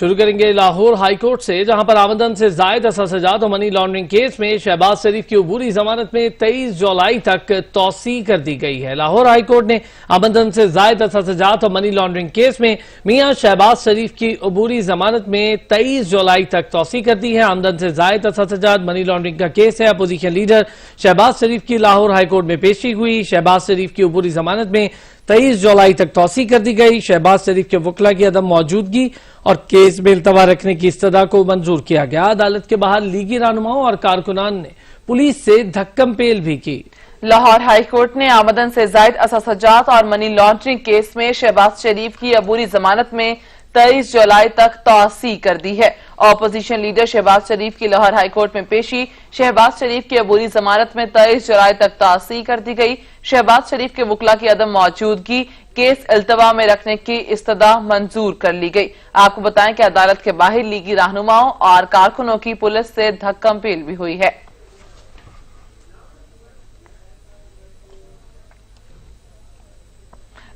शुरू करेंगे लाहौर हाईकोर्ट से, जहां पर आमदन से जायद अससाजात और मनी लॉन्ड्रिंग केस में शहबाज शरीफ की अबूरी जमानत में 23 जुलाई तक तौसी कर दी गई है। लाहौर हाईकोर्ट ने आमदन से जायद अससाजात और मनी लॉन्ड्रिंग केस में मियां शहबाज शरीफ की अबूरी जमानत में 23 जुलाई तक तौसी कर दी है। आमदन से जायद अससाजात मनी लॉन्ड्रिंग का केस है। अपोजिशन लीडर शहबाज शरीफ की लाहौर हाईकोर्ट में पेशी हुई। शहबाज शरीफ की अबूरी जमानत में 23 जुलाई तक तौसी कर दी गई। शहबाज शरीफ के वकला की अदम मौजूदगी और केस में इल्तवा रखने की इस्तदा को मंजूर किया गया। अदालत के बाहर लीगी रहनुमाओं और कारकुनान ने पुलिस से धक्कम पेल भी की। लाहौर हाईकोर्ट ने आमदन से जायद अससाजात और मनी लॉन्ड्रिंग केस में शहबाज शरीफ की अबूरी जमानत में 23 जुलाई तक तौसी कर दी है। ऑपोजिशन लीडर शहबाज शरीफ की लाहौर हाईकोर्ट में पेशी। शहबाज शरीफ की अबूरी जमानत में 23 जुलाई तक तौसी कर दी गई। शहबाज शरीफ के वकला की अदम मौजूदगी, केस इल्तवा में रखने की इस्तदा मंजूर कर ली गई। आपको बताएं कि अदालत के बाहर लीगी रहनुमाओं और कारकुनों की पुलिस से धक्कम पेल भी हुई है।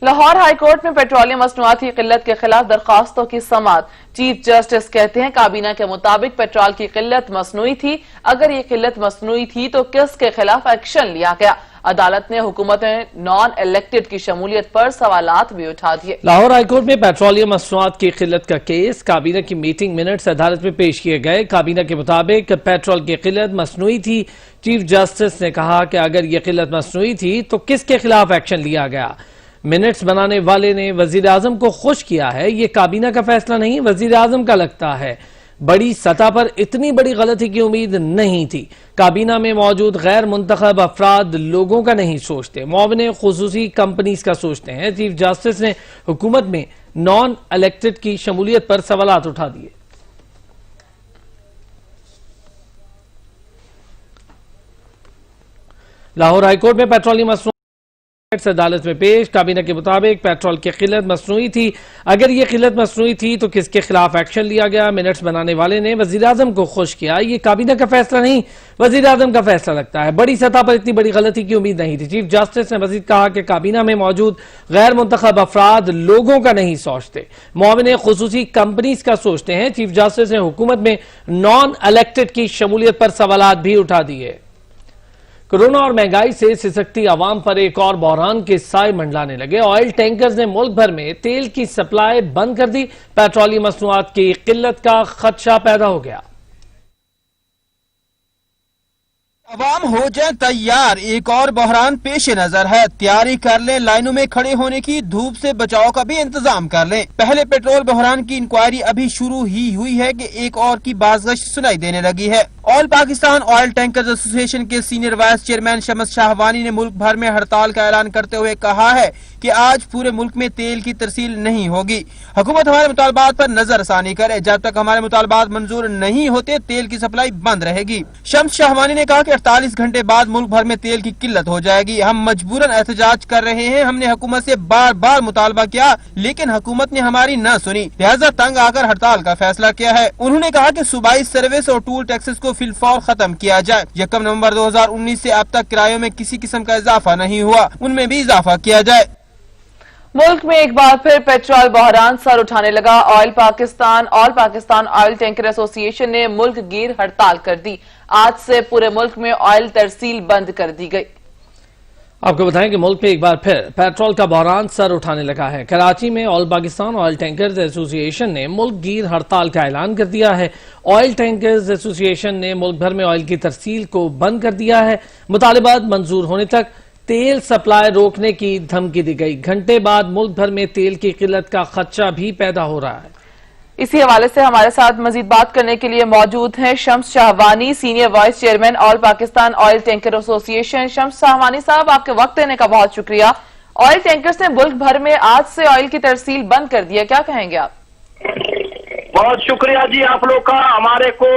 लाहौर हाईकोर्ट में पेट्रोलियम मसनूआत की किल्लत के खिलाफ दरखास्तों की समाअत। चीफ जस्टिस कहते हैं काबीना के मुताबिक पेट्रोल की किल्लत मसनूई थी। अगर ये किल्लत मसनूई थी तो किसके खिलाफ एक्शन लिया गया? अदालत ने हुकूमत में नॉन इलेक्टेड की शमूलियत पर सवालात भी उठा दिए। लाहौर हाईकोर्ट में पेट्रोलियम मसनूआत की किल्लत का केस, काबीना की मीटिंग मिनट्स अदालत में पेश किए गए। काबीना के मुताबिक पेट्रोल की किल्लत मसनूई थी। चीफ जस्टिस ने कहा कि अगर ये किल्लत मसनूई थी तो किसके खिलाफ एक्शन लिया गया? मिनट्स बनाने वाले ने वजीर आजम को खुश किया है। ये काबीना का फैसला नहीं, वजीर आजम का लगता है। बड़ी सतह पर इतनी बड़ी गलती की उम्मीद नहीं थी। काबीना में मौजूद गैर मुंतखब अफराद लोगों का नहीं सोचते, मुआविन खुसूसी कंपनीज का सोचते हैं। चीफ जस्टिस ने हुकूमत में नॉन इलेक्टेड की शमूलियत पर सवालात उठा दिए। लाहौर हाईकोर्ट में पेट्रोलियम अदालत में पेश। काबीना के मुताबिक पेट्रोल की किल्लत मसनूई थी। अगर ये किल्लत मसनूई थी तो किसके खिलाफ एक्शन लिया गया? मिनट्स बनाने वाले ने वजीर आजम को खुश किया। ये काबीना का फैसला नहीं, वजीर आजम का फैसला लगता है। बड़ी सतह पर इतनी बड़ी गलती की उम्मीद नहीं थी। चीफ जस्टिस ने मजीद कहा कि काबीना में मौजूद गैर मुंतखब अफराद लोगों का नहीं सोचते, मुआविन खुसूसी कंपनीज का सोचते हैं। चीफ जस्टिस ने हुकूमत में नॉन इलेक्टेड की शमूलियत पर सवालात भी उठा दिए। कोरोना और महंगाई से सिसकती आवाम पर एक और बहरान के साए मंडलाने लगे। ऑयल टैंकर्स ने मुल्क भर में तेल की सप्लाई बंद कर दी। पेट्रोलियम मसनूआत की किल्लत का खदशा पैदा हो गया। अवाम हो जाए तैयार, एक और बहरान पेश नजर है। तैयारी कर लें, लाइनों में खड़े होने की, धूप से बचाव का भी इंतजाम कर लें। पहले पेट्रोल बहरान की इंक्वायरी अभी शुरू ही हुई है कि एक और की बाज़गश्त सुनाई देने लगी है। All Pakistan oil tankers association के senior vice chairman Shams Shahwani ने मुल्क भर में हड़ताल का ऐलान करते हुए कहा है कि आज पूरे मुल्क में तेल की तरसील नहीं होगी। हुकूमत हमारे मुतालबात पर नजरसानी करे, जब तक हमारे मुतालबात मंजूर नहीं होते तेल की सप्लाई बंद रहेगी। शम्स शाहवानी ने कहा कि 48 घंटे बाद मुल्क भर में तेल की किल्लत हो जाएगी। हम मजबूरन एहतजाज कर रहे हैं। हमने हुकूमत से बार बार मुतालबा किया लेकिन हुकूमत ने हमारी न सुनी, लिहाजा तंग आकर हड़ताल का फैसला किया है। उन्होंने कहा कि सूबाई सर्विस और टूल टैक्सेस को फिलफौर खत्म किया जाए। 1 नवंबर 2019 से अब तक किरायों में किसी किस्म का इजाफा नहीं हुआ, उनमें भी इजाफा किया जाए। मुल्क में एक बार फिर पेट्रोल बहरान सर उठाने लगा। All Pakistan oil tanker association ने मुल्क गिर हड़ताल कर दी। आज से पूरे मुल्क में ऑयल तरसील बंद कर दी गई। आपको बताएं कि मुल्क में एक बार फिर पेट्रोल का बहरान सर उठाने लगा है। कराची में all Pakistan oil tankers association ने मुल्क गिर हड़ताल का ऐलान कर दिया है। ऑयल टैंकर्स एसोसिएशन ने मुल्क भर में ऑयल की तरसील को बंद कर दिया है। मुतालिबात मंजूर होने तक तेल सप्लाई रोकने की धमकी दी गई। घंटे बाद मुल्क भर में तेल की किल्लत का खदशा भी पैदा हो रहा है। इसी हवाले से हमारे साथ मजीद बात करने के लिए मौजूद हैं Shams Shahwani, senior vice chairman all Pakistan oil tanker association. Shams Shahwani साहब, आपके वक्त देने का बहुत शुक्रिया। ऑयल टैंकर्स ने मुल्क भर में आज से ऑयल की तरसील बंद कर दिया, क्या कहेंगे आप? बहुत शुक्रिया जी आप लोग का। हमारे को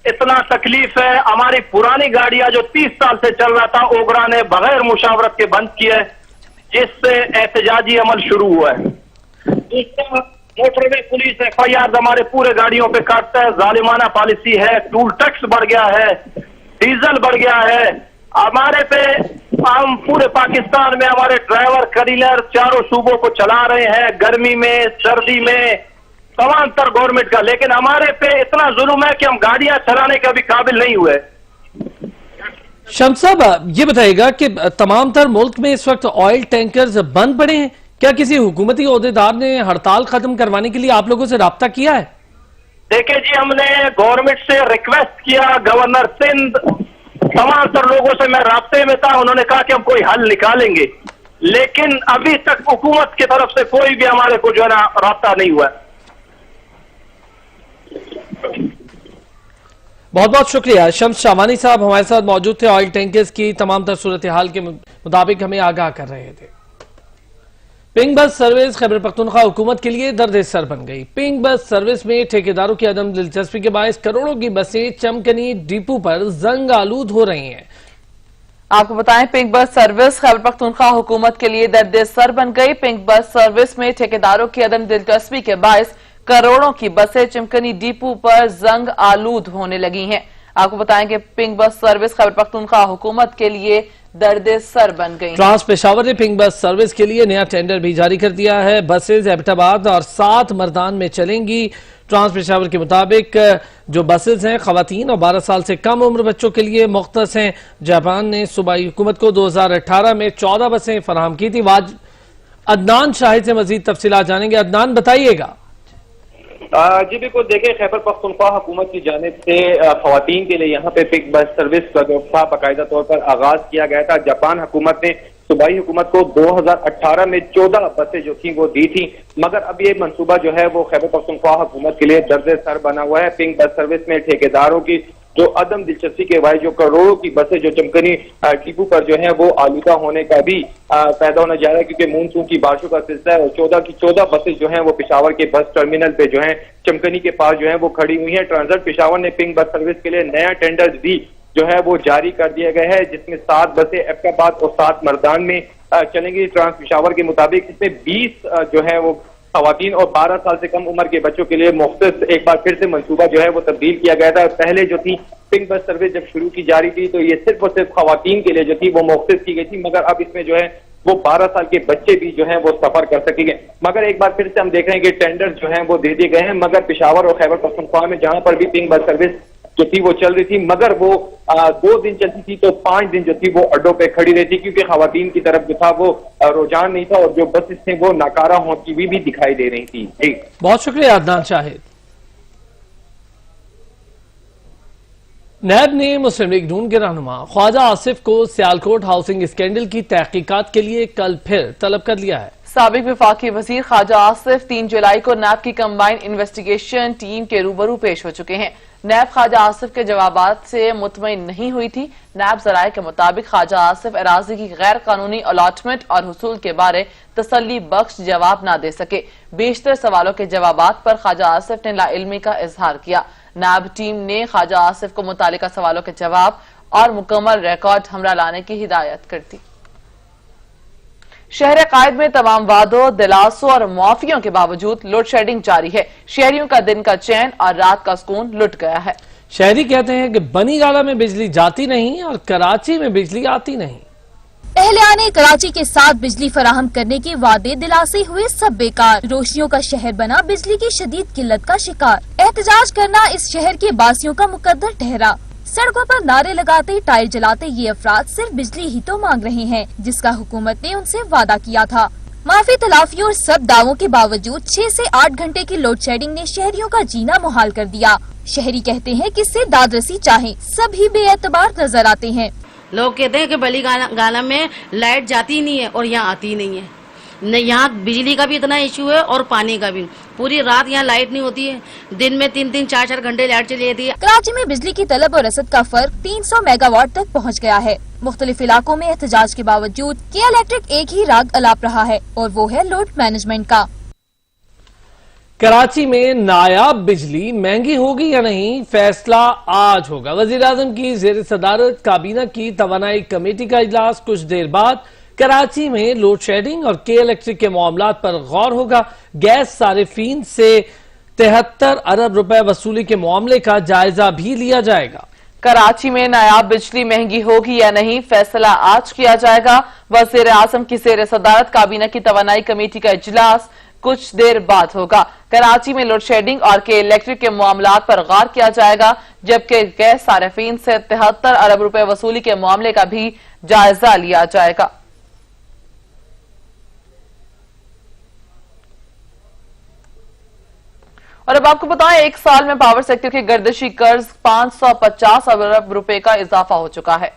इतना तकलीफ है, हमारी पुरानी गाड़ियां जो 30 साल से चल रहा था ओगरा ने बगैर मुशावरत के बंद किए, जिससे एहतजाजी अमल शुरू हुआ है। मोटरवे पुलिस FIR हमारे पूरे गाड़ियों पे काटता है, जालिमाना पॉलिसी है, टूल टैक्स बढ़ गया है, डीजल बढ़ गया है हमारे पे। हम पूरे पाकिस्तान में हमारे ड्राइवर क्लीनर चारों सूबों को चला रहे हैं, गर्मी में सर्दी में समांतर गवर्नमेंट का, लेकिन हमारे पे इतना जुल्म है कि हम गाड़ियां चलाने के भी काबिल नहीं हुए। शम्स साहब, ये बताइएगा कि तमाम तर मुल्क में इस वक्त ऑयल टैंकर्स बंद पड़े हैं, क्या किसी हुकूमती ओहदेदार ने हड़ताल खत्म करवाने के लिए आप लोगों से राब्ता किया है? देखिए जी, हमने गवर्नमेंट से रिक्वेस्ट किया, गवर्नर सिंध, तमाम तर लोगों से मैं राब्ते में था, उन्होंने कहा कि हम कोई हल निकालेंगे, लेकिन अभी तक हुकूमत की तरफ से कोई भी हमारे को जो है ना राब्ता नहीं हुआ। बहुत बहुत शुक्रिया। शम्स शामानी साहब हमारे साथ मौजूद थे, ऑयल टैंकर्स की तमाम तर सूरत हाल के मुताबिक हमें आगाह कर रहे थे। Pink bus service Khyber Pakhtunkhwa हुकूमत के लिए दर्द सर बन गई। पिंक बस सर्विस में ठेकेदारों की अदम दिलचस्पी के बायस करोड़ों की बसें चमकनी डिपो पर जंग आलूद हो रही हैं। आपको बताएं, pink bus service Khyber Pakhtunkhwa हुकूमत के लिए दर्द सर बन गई। पिंक बस सर्विस में ठेकेदारों की अदम दिलचस्पी के बायस करोड़ों की बसें चमकनी डिपो पर जंग आलूद होने लगी हैं। आपको बताएं कि pink bus service Khyber Pakhtunkhwa हुकूमत के लिए दर्द सर बन गई। ट्रांस पेशावर ने पिंक बस सर्विस के लिए नया टेंडर भी जारी कर दिया है। बसेज एबटाबाद और 7 मर्दान में चलेंगी। ट्रांस पेशावर के मुताबिक जो बसेज हैं खवातीन और 12 साल से कम उम्र बच्चों के लिए मुख्तस हैं। जापान ने सूबाई हुकूमत को 2018 में 14 बसें फराहम की थी। अदनान शाहिद से मजीद तफसीलात जानेंगे। अदनान, बताइएगा। जी बिल्कुल, देखिए खैबर पख्तूनख्वा हुकूमत की जानिब से खवातीन के लिए यहाँ पे पिंक बस सर्विस का जो था बाकायदा तौर पर आगाज किया गया था। जापान हुकूमत ने सूबाई हुकूमत को 2018 में 14 बसें जो थी वो दी थी, मगर अब ये मंसूबा जो है वो खैबर पख्तूनख्वा हुकूमत के लिए दर्द सर बना हुआ है। पिंक बस सर्विस में ठेकेदारों की जो अदम दिलचस्पी के बायस जो करोड़ों की बसें जो चमकनी डिपो पर जो है वो आलूदा होने का भी पैदा होना जा रहा है, क्योंकि मानसून की बारिशों का सिलसिला है और 14 की 14 बसें जो हैं वो पेशावर के बस टर्मिनल पे जो है चमकनी के पास जो है वो खड़ी हुई हैं। ट्रांसपोर्ट पेशावर ने पिंक बस सर्विस के लिए नया टेंडर भी जो है वो जारी कर दिया गया है, जिसमें 7 बसें एबटाबाद और 7 मर्दान में चलेंगी। ट्रांस पेशावर के मुताबिक इसमें 20 जो है वो खवातीन और 12 साल से कम उम्र के बच्चों के लिए मुख्तस एक बार फिर से मंसूबा जो है वो तब्दील किया गया था। पहले जो थी पिंक बस सर्विस जब शुरू की जा रही थी तो ये सिर्फ और सिर्फ खवातीन के लिए जो थी वो मुख्तस की गई थी, मगर अब इसमें जो है वो 12 साल के बच्चे भी जो हैं वो सफर कर सकेंगे। मगर एक बार फिर से हम देख रहे हैं कि टेंडर जो हैं वो दे दिए गए हैं, मगर पेशावर और खैबर पख्तूनख्वा में जहां पर भी पिंक बस सर्विस जो थी वो चल रही थी, मगर वो 2 दिन चलती थी तो 5 दिन जो थी वो अड्डों पे खड़ी रहती, क्योंकि खवातीन की तरफ जो था वो रुझान नहीं था और जो बसेस थे वो नाकारा होती हुई भी दिखाई दे रही थी। जी बहुत शुक्रिया अदनान शाहिद। नैब ने मुस्लिम लीग नून के रहनुमा ख्वाजा आसिफ को सियालकोट हाउसिंग स्कैंडल की तहकीकात के लिए कल फिर तलब कर लिया है। साबिक वफाकी वजीर ख्वाजा आसिफ 3 जुलाई को नैब की कंबाइंड इन्वेस्टिगेशन टीम के रूबरू पेश हो चुके हैं। नैब ख्वाजा आसिफ के जवाबात से मुतमईन नहीं हुई थी। नैब जराये के मुताबिक ख्वाजा आसिफ अराजी की गैर कानूनी अलॉटमेंट और हुसूल के बारे तसल्ली बख्श जवाब न दे सके। बेशतर सवालों के जवाबात पर ख्वाजा आसिफ ने लाइल्मी का इजहार किया। नैब टीम ने ख्वाजा आसिफ को मुतालिका सवालों के जवाब और मुकम्मल रिकॉर्ड हमरा लाने की हिदायत कर दी। शहर कायद में तमाम वादों, दिलासों और मुआफियों के बावजूद लोड शेडिंग जारी है। शहरियों का दिन का चैन और रात का सुकून लुट गया है। शहरी कहते हैं कि बनी गाला में बिजली जाती नहीं और कराची में बिजली आती नहीं। एहलिया ने कराची के साथ बिजली फराहम करने के वादे दिलासे हुए सब बेकार। रोशनियों का शहर बना बिजली की शदीद किल्लत का शिकार। एहतजाज करना इस शहर के बासियों का मुकद्दर ठहरा। सड़कों पर नारे लगाते, टायर जलाते ये अफराद सिर्फ बिजली ही तो मांग रहे हैं, जिसका हुकूमत ने उनसे वादा किया था। माफी तलाफी और सब दावों के बावजूद 6 से 8 घंटे की लोड शेडिंग ने शहरियों का जीना मुहाल कर दिया। शहरी कहते हैं कि इससे दादरसी चाहे सभी बेएतबार नजर आते हैं। लोग कहते हैं कि बली गाना में लाइट जाती नहीं है और यहाँ आती नहीं है। यहाँ बिजली का भी इतना इशू है और पानी का भी। पूरी रात यहाँ लाइट नहीं होती है, दिन में 3-3, 4-4 घंटे लाइट चली जाती है। कराची में बिजली की तलब और रसद का फर्क 300 मेगावाट तक पहुँच गया है। मुख्तलिफ इलाकों में एहतजाज के बावजूद के इलेक्ट्रिक एक ही राग अलाप रहा है और वो है लोड मैनेजमेंट का। कराची में नायाब बिजली महंगी होगी या नहीं, फैसला आज होगा। वजीर आजम की जेर सदारत काबीना की तवानाई कमेटी का इजलास कुछ देर बाद। कराची में लोड शेडिंग और के इलेक्ट्रिक के मामलात पर गौर होगा। गैस सारिफीन से 73 अरब रुपए वसूली के मामले का जायजा भी लिया जाएगा। कराची में नायाब बिजली महंगी होगी या नहीं, फैसला आज किया जाएगा। वजीर आजम की जेर सदारत काबीना की तवानाई कमेटी का इजलास कुछ देर बाद होगा। कराची में लोड शेडिंग और के इलेक्ट्रिक के मामलात पर गौर किया जाएगा, जबकि गैस सार्फिन से 73 अरब रुपए वसूली के मामले का भी जायजा लिया जाएगा। और अब आपको बताएं, एक साल में पावर सेक्टर के गर्दिशी कर्ज 550 अरब रुपए का इजाफा हो चुका है।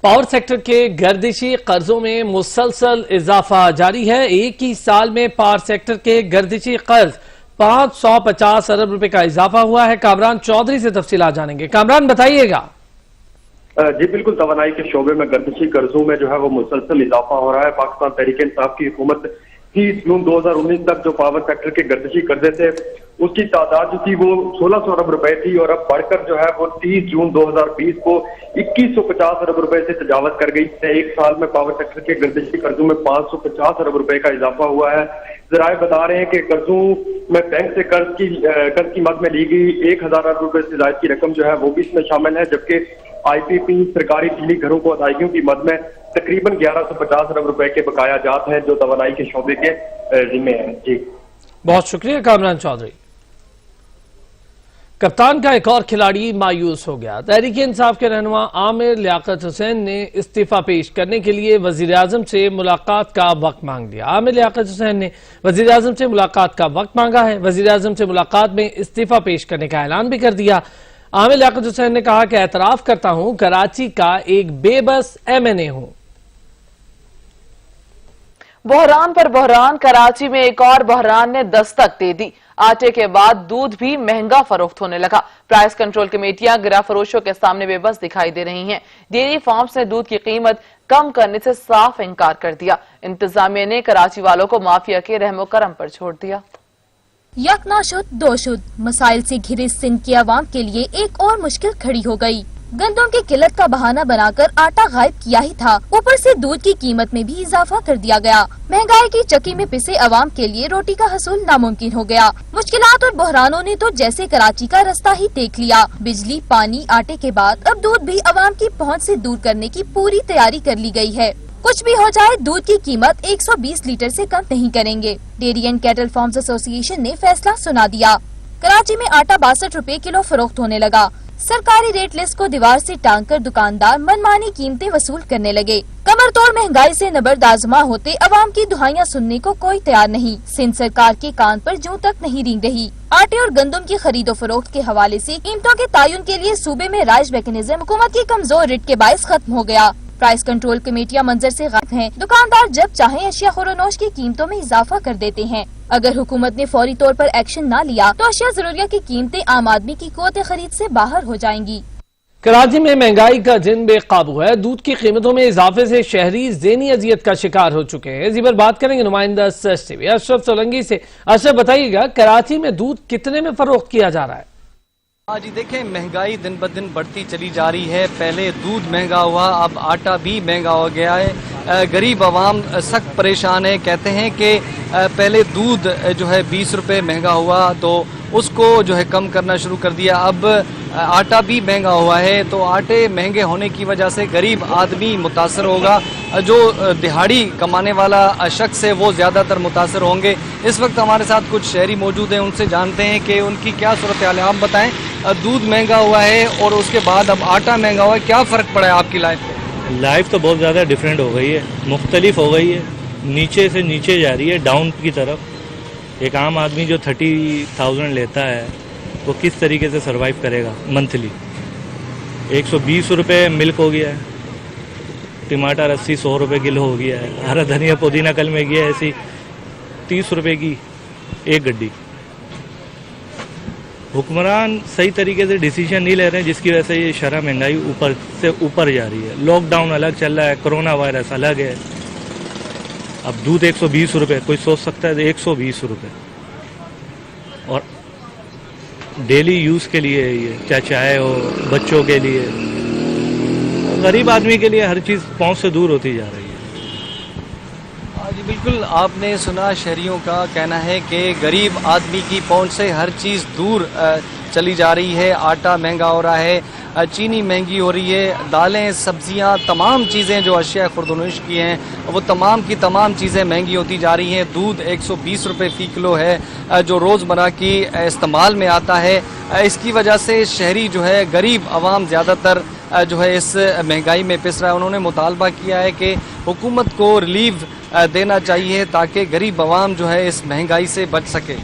पावर सेक्टर के गर्दिशी कर्जों में मुसलसल इजाफा जारी है। एक ही साल में पावर सेक्टर के गर्दिशी कर्ज 550 अरब रुपए का इजाफा हुआ है। कामरान चौधरी से तफसीलात जानेंगे। कामरान बताइएगा। जी बिल्कुल, तवानाई के शोबे में गर्दिशी कर्जों में जो है वो मुसलसल इजाफा हो रहा है। पाकिस्तान तहरीक-ए-इंसाफ की हुकूमत 30 जून 2019 तक जो पावर सेक्टर के गर्दिशी कर्जे थे उसकी तादाद जो थी वो 1600 अरब रुपए थी, और अब बढ़कर जो है वो 30 जून 2020 को 2150 अरब रुपए से तजावज कर गई है। एक साल में पावर सेक्टर के गर्दिशी कर्जों में 550 अरब रुपए का इजाफा हुआ है। जराए बता रहे हैं कि कर्जों में बैंक से कर्ज की मद में ली गई 1000 अरब रुपए से ज्यादा की रकम जो है वो भी इसमें शामिल है, जबकि IPP सरकारी बिजली घरों को अदायगियों की मद में तकरीबन 1150 अरब रुपए के बकाया जात हैं जो तवानाई के शोबे के जिम्मे हैं। जी बहुत शुक्रिया कामरान चौधरी। कप्तान का एक और खिलाड़ी मायूस हो गया। तहरीक इंसाफ के रहनुमा आमिर लियाकत हुसैन ने इस्तीफा पेश करने के लिए वजीर आजम से मुलाकात का वक्त मांग लिया। आमिर लियाकत हुसैन ने वजीर आजम से मुलाकात का वक्त मांगा है। वजीर आजम से मुलाकात में इस्तीफा पेश करने का ऐलान भी कर दिया। आमिर लियाकत हुसैन ने कहा कि एतराफ करता हूं कराची का एक बेबस MNA हूं। बहरान पर बहरान, कराची में एक और बहरान ने दस्तक दे दी। आटे के बाद दूध भी महंगा फरोख्त होने लगा। प्राइस कंट्रोल कमेटियां गिरा फरोशों के सामने बेबस दिखाई दे रही हैं। डेयरी फार्म्स ने दूध की कीमत कम करने से साफ इनकार कर दिया। इंतजामिया ने कराची वालों को माफिया के रहमो करम पर छोड़ दिया। यक ना शुद्ध दो शुद्ध मसाइल से घिरे सिंध की आवाम के लिए एक और मुश्किल खड़ी हो गई। गंदम की किल्लत का बहाना बनाकर आटा गायब किया ही था, ऊपर से दूध की कीमत में भी इजाफा कर दिया गया। महंगाई की चक्की में पिसे अवाम के लिए रोटी का हसूल नामुमकिन हो गया। मुश्किलात और बहरानों ने तो जैसे कराची का रास्ता ही देख लिया। बिजली, पानी, आटे के बाद अब दूध भी अवाम की पहुँच से दूर करने की पूरी तैयारी कर ली गई है। कुछ भी हो जाए, दूध की कीमत 120 लीटर से कम नहीं करेंगे। Dairy and cattle farms association ने फैसला सुना दिया। कराची में आटा 62 रुपए किलो फरोख्त होने लगा। सरकारी रेट लिस्ट को दीवार से टांग कर दुकानदार मनमानी कीमतें वसूल करने लगे। कमर तोड़ महंगाई से नबरदाजमा होते अवाम की दुहाइयां सुनने को कोई तैयार नहीं। सिंध सरकार के कान पर जूं तक नहीं रेंग रही। आटे और गंदम की खरीदो फरोख्त के हवाले से कीमतों के तयन के लिए सूबे में राइज मैकेनिज्म हुकूमत की कमजोर रिट के बायस खत्म हो गया। प्राइस कंट्रोल कमेटियां मंजर से गायब हैं। दुकानदार जब चाहें अशिया खुरोनोश की कीमतों में इजाफा कर देते हैं। अगर हुकूमत ने फौरी तौर पर एक्शन न लिया तो अशिया जरूरिया की कीमतें आम आदमी की कुव्वत खरीद से बाहर हो जाएंगी। कराची में महंगाई का जिन बेकाबू है। दूध की कीमतों में इजाफे से शहरी ज़हनी अजियत का शिकार हो चुके हैं। इसी पर बात करेंगे नुमाइंदा सर्च टीवी अशरफ सोलंकी से। अशरफ बताइएगा, कराची में दूध कितने में फरोख्त किया जा रहा है? जी देखें, महंगाई दिन ब दिन बढ़ती चली जा रही है। पहले दूध महंगा हुआ, अब आटा भी महंगा हो गया है। गरीब आवाम सख्त परेशान है। कहते हैं कि पहले दूध जो है 20 रुपये महंगा हुआ तो उसको जो है कम करना शुरू कर दिया। अब आटा भी महंगा हुआ है, तो आटे महंगे होने की वजह से गरीब आदमी मुतासर होगा। जो दिहाड़ी कमाने वाला शख्स है वो ज़्यादातर मुतासर होंगे। इस वक्त हमारे साथ कुछ शहरी मौजूद हैं, उनसे जानते हैं कि उनकी क्या सूरत हाल है। आप बताएं, दूध महंगा हुआ है और उसके बाद अब आटा महंगा हुआ है, क्या फ़र्क पड़ा है आपकी लाइफ में? लाइफ तो बहुत ज़्यादा डिफरेंट हो गई है, मुख्तलिफ हो गई है, नीचे से नीचे जा रही है, डाउन की तरफ। एक आम आदमी जो 30,000 लेता है वो किस तरीके से सरवाइव करेगा मंथली? 120 रुपये मिल्क हो गया है, टमाटर 80-100 रुपये किलो हो गया है, हरा धनिया पुदीना कल में गया है ऐसी 30 रुपये की एक गड्डी। हुक्मरान सही तरीके से डिसीजन नहीं ले रहे हैं, जिसकी वजह से ये शरह महंगाई ऊपर से ऊपर जा रही है। लॉकडाउन अलग चल रहा है, कोरोना वायरस अलग है। अब दूध 120 रुपये, कोई सोच सकता है 120 रुपये, और डेली यूज़ के लिए ये, चाहे चाय हो, बच्चों के लिए, गरीब आदमी के लिए हर चीज़ पहुंच से दूर होती जा रही है। जी बिल्कुल, आपने सुना, शहरियों का कहना है कि गरीब आदमी की पहुंच से हर चीज़ दूर चली जा रही है। आटा महंगा हो रहा है, चीनी महंगी हो रही है, दालें, सब्जियां, तमाम चीज़ें जो अशिया खुर्दनोश की हैं वो तमाम की तमाम चीज़ें महंगी होती जा रही हैं। दूध 120 रुपये फ़ी किलो है जो रोज़मर्रा की इस्तेमाल में आता है। इसकी वजह से शहरी जो है, गरीब आवाम ज़्यादातर जो है इस महंगाई में पिस रहा है। उन्होंने मुतालबा किया है कि हुकूमत को रिलीफ देना चाहिए ताकि गरीब आवाम जो है इस महंगाई से बच सके।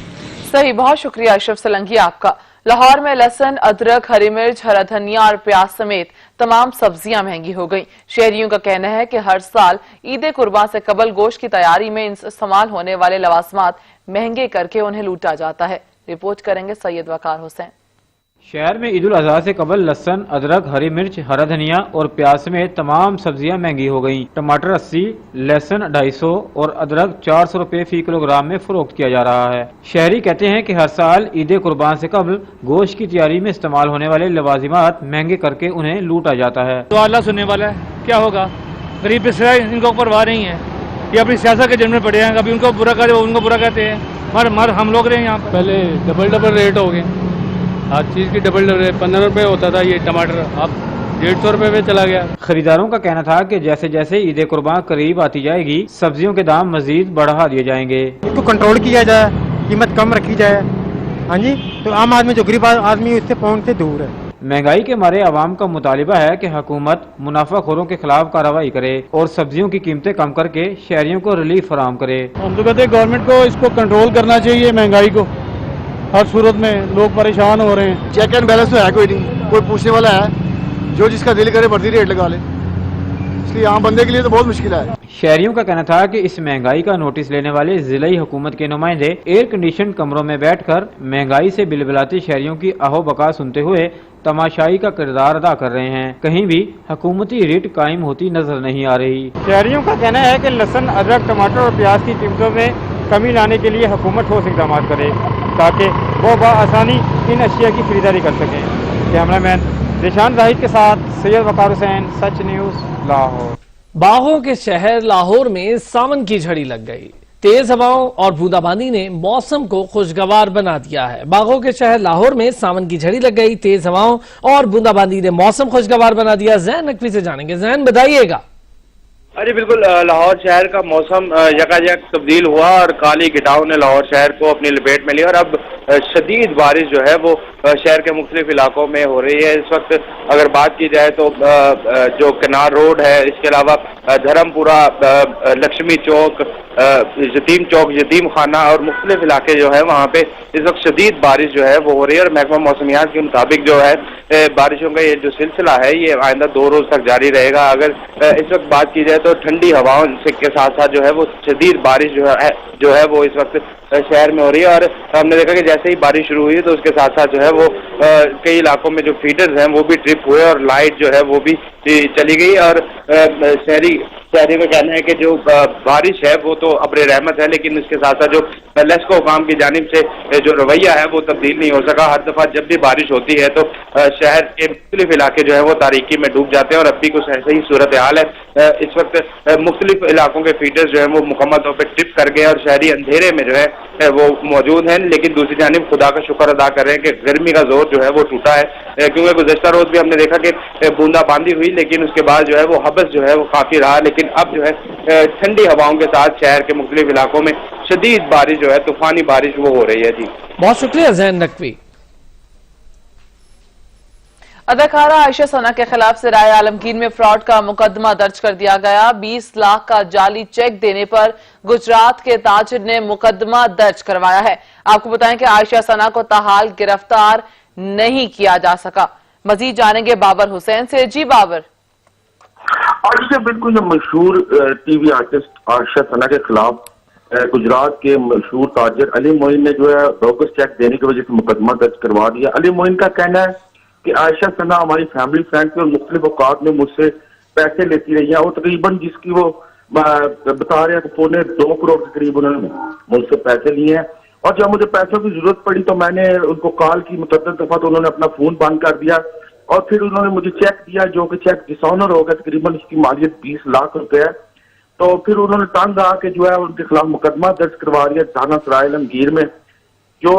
सही, बहुत शुक्रिया अशरफ सलंगी आपका। लाहौर में लहसुन, अदरक, हरी मिर्च, हरा धनिया और प्याज समेत तमाम सब्जियां महंगी हो गईं। शहरियों का कहना है कि हर साल ईद कुर्बान से कबल गोश्त की तैयारी में इस्तेमाल होने वाले लवाजमात महंगे करके उन्हें लूटा जाता है। रिपोर्ट करेंगे सैयद वकार हुसैन। शहर में ईद उल अजहा से कबल लहसन, अदरक, हरी मिर्च, हरा धनिया और प्याज समेत तमाम सब्जियां महंगी हो गईं। टमाटर 80, लहसन 250 और अदरक 400 रुपए फी किलोग्राम में फरोख्त किया जा रहा है। शहरी कहते हैं कि हर साल ईद कुर्बान से कबल गोश्त की तैयारी में इस्तेमाल होने वाले लवाजिमात महंगे करके उन्हें लूटा जाता है। तो अल्लाह सुनने वाला है, क्या होगा? गरीब इनका ऊपर वार नहीं है, ये अपनी सियासत के जन्म में पड़े हैं। कभी उनको बुरा करे, उनको बुरा कहते हैं। मर हम लोग रहे यहाँ पर। पहले डबल रेट हो गए, हर चीज़ की डबल रेट। 15 रुपये होता था ये टमाटर, अब 150 रुपये में चला गया। खरीदारों का कहना था कि जैसे जैसे ईद कुर्बान करीब आती जाएगी, सब्जियों के दाम मजीद बढ़ा दिए जाएंगे। इनको कंट्रोल किया जाए, कीमत कम रखी जाए। हाँ जी, तो आम आदमी जो गरीब आदमी उससे पहुँच से दूर है। महंगाई के मारे आवाम का मुतालिबा है कि हुकूमत मुनाफाखोरों के खिलाफ कार्रवाई करे और सब्जियों की कीमतें कम करके शहरियों को रिलीफ फराहम करे। हम तो कहते हैं गवर्नमेंट को इसको कंट्रोल करना चाहिए, महंगाई को। हर सूरत में लोग परेशान हो रहे हैं। चेक एंड बैलेंस तो है कोई नहीं, कोई पूछने वाला है, जो जिसका दिल करे बढ़ती रेट लगा ले, इसलिए आम बंदे के लिए तो बहुत मुश्किल है। शहरियों का कहना था कि इस महंगाई का नोटिस लेने वाले जिलाई हुकूमत के नुमाइंदे एयर कंडीशन कमरों में बैठकर महंगाई से बिलबिलाते शहरियों की अहो बका सुनते हुए तमाशाई का किरदार अदा कर रहे हैं। कहीं भी हुकूमती रेट कायम होती नजर नहीं आ रही। शहरियों का कहना है कि लहसुन, अदरक, टमाटर और प्याज की कीमतों में कमी लाने के लिए हुकूमत ठोस इक़दाम करे ताकि वो बआसानी इन अशिया की खरीदारी कर सकें। कैमरामैन निशान जाहिद के साथ सैयद वकार हुसैन, सच न्यूज़, लाहौर। बागों के शहर लाहौर में सावन की झड़ी लग गई। तेज हवाओं और बूंदाबांदी ने मौसम को खुशगवार बना दिया है। बागों के शहर लाहौर में सावन की झड़ी लग गई। तेज हवाओं और बूंदाबांदी ने मौसम खुशगवार बना दिया। जैन नकवी से जानेंगे। जैन, बताइएगा। अरे बिल्कुल, लाहौर शहर का मौसम यकायक तब्दील हुआ और काली घटाव ने लाहौर शहर को अपनी लपेट में लिया और अब शदीद बारिश जो है वो शहर के मुख्तलिफ इलाकों में हो रही है। इस वक्त अगर बात की जाए तो जो कनार रोड है, इसके अलावा धर्मपुरा, लक्ष्मी चौक, यतीम चौक, यतीम खाना और मुख्तलिफ इलाके जो है वहाँ पे इस वक्त शदीद बारिश जो है वो हो रही है। और महकमा मौसमियात के मुताबिक जो है बारिशों का ये जो सिलसिला है ये आइंदा 2 रोज तक जारी रहेगा। अगर इस वक्त बात की जाए तो ठंडी हवाओं के साथ साथ जो है वो शदीद बारिश जो है वो इस वक्त शहर में हो रही है। और हमने देखा कि जैसे ही बारिश शुरू हुई तो उसके साथ साथ जो है वो कई इलाकों में जो फीडर्स हैं वो भी ट्रिप हुए और लाइट जो है वो भी चली गई। और शहरी का कहना है कि जो बारिश है वो तो अब्र रहमत है, लेकिन इसके साथ साथ जो लेस्को हुकाम की जानिब से जो रवैया है वो तब्दील नहीं हो सका। हर दफा जब भी बारिश होती है तो शहर के मुख्तलिफ इलाके जो है वो तारीकी में डूब जाते हैं और अब भी कुछ ऐसा ही सूरत हाल है। इस वक्त मुख्तलिफ इलाकों के फीडर्स जो है वो मुकम्मल तौर पर ट्रिप कर गए और शहरी अंधेरे में जो है वो मौजूद हैं। लेकिन दूसरी जानिब खुदा का शुक्र अदा कर रहे हैं कि गर्मी का जोर जो है वो टूटा है, क्योंकि गुज़श्ता रोज भी हमने देखा कि बूंदाबांदी हुई लेकिन उसके बाद जो है वो हबस जो है वो काफी रहा। लेकिन अब जो है ठंडी हवाओं के साथ शहर के मुख्तलिफ इलाकों में शदीद बारिश जो है, तूफानी बारिश वो हो रही है। जी बहुत शुक्रिया जैन नकवी। अदाकारा आयशा सना के खिलाफ सराय आलमगीर में फ्रॉड का मुकदमा दर्ज कर दिया गया। 20 लाख का जाली चेक देने पर गुजरात के ताजिर ने मुकदमा दर्ज करवाया है। आपको बताएं कि आयशा सना को ताहाल गिरफ्तार नहीं किया जा सका। मजीद जानेंगे बाबर हुसैन से। जी बाबर। आज से बिल्कुल जो मशहूर टीवी आर्टिस्ट आयशा सना के खिलाफ गुजरात के मशहूर ताजिर अली मोइन ने जो है बोगस चेक देने की वजह से मुकदमा दर्ज करवा दिया। अली मोइन का कहना है कि आयशा सना हमारी फैमिली फ्रेंड थी और मुख्तलिफ औकात में मुझसे पैसे लेती रही है। वो तकरीबन जिसकी वो बता रहे हैं कि 2.25 करोड़ के करीब उन्होंने मुझसे पैसे लिए हैं। और जब मुझे पैसों की जरूरत पड़ी तो मैंने उनको कॉल की मुतअद्दिद दफा, तो उन्होंने अपना फोन बंद कर दिया और फिर उन्होंने मुझे चेक दिया जो कि चेक डिसऑनर हो गया। तकरीबन इसकी मालियत 20 लाख रुपए है। तो फिर उन्होंने तंग आके जो है उनके खिलाफ मुकदमा दर्ज करवा दिया थाना सराय आलमगीर में। जो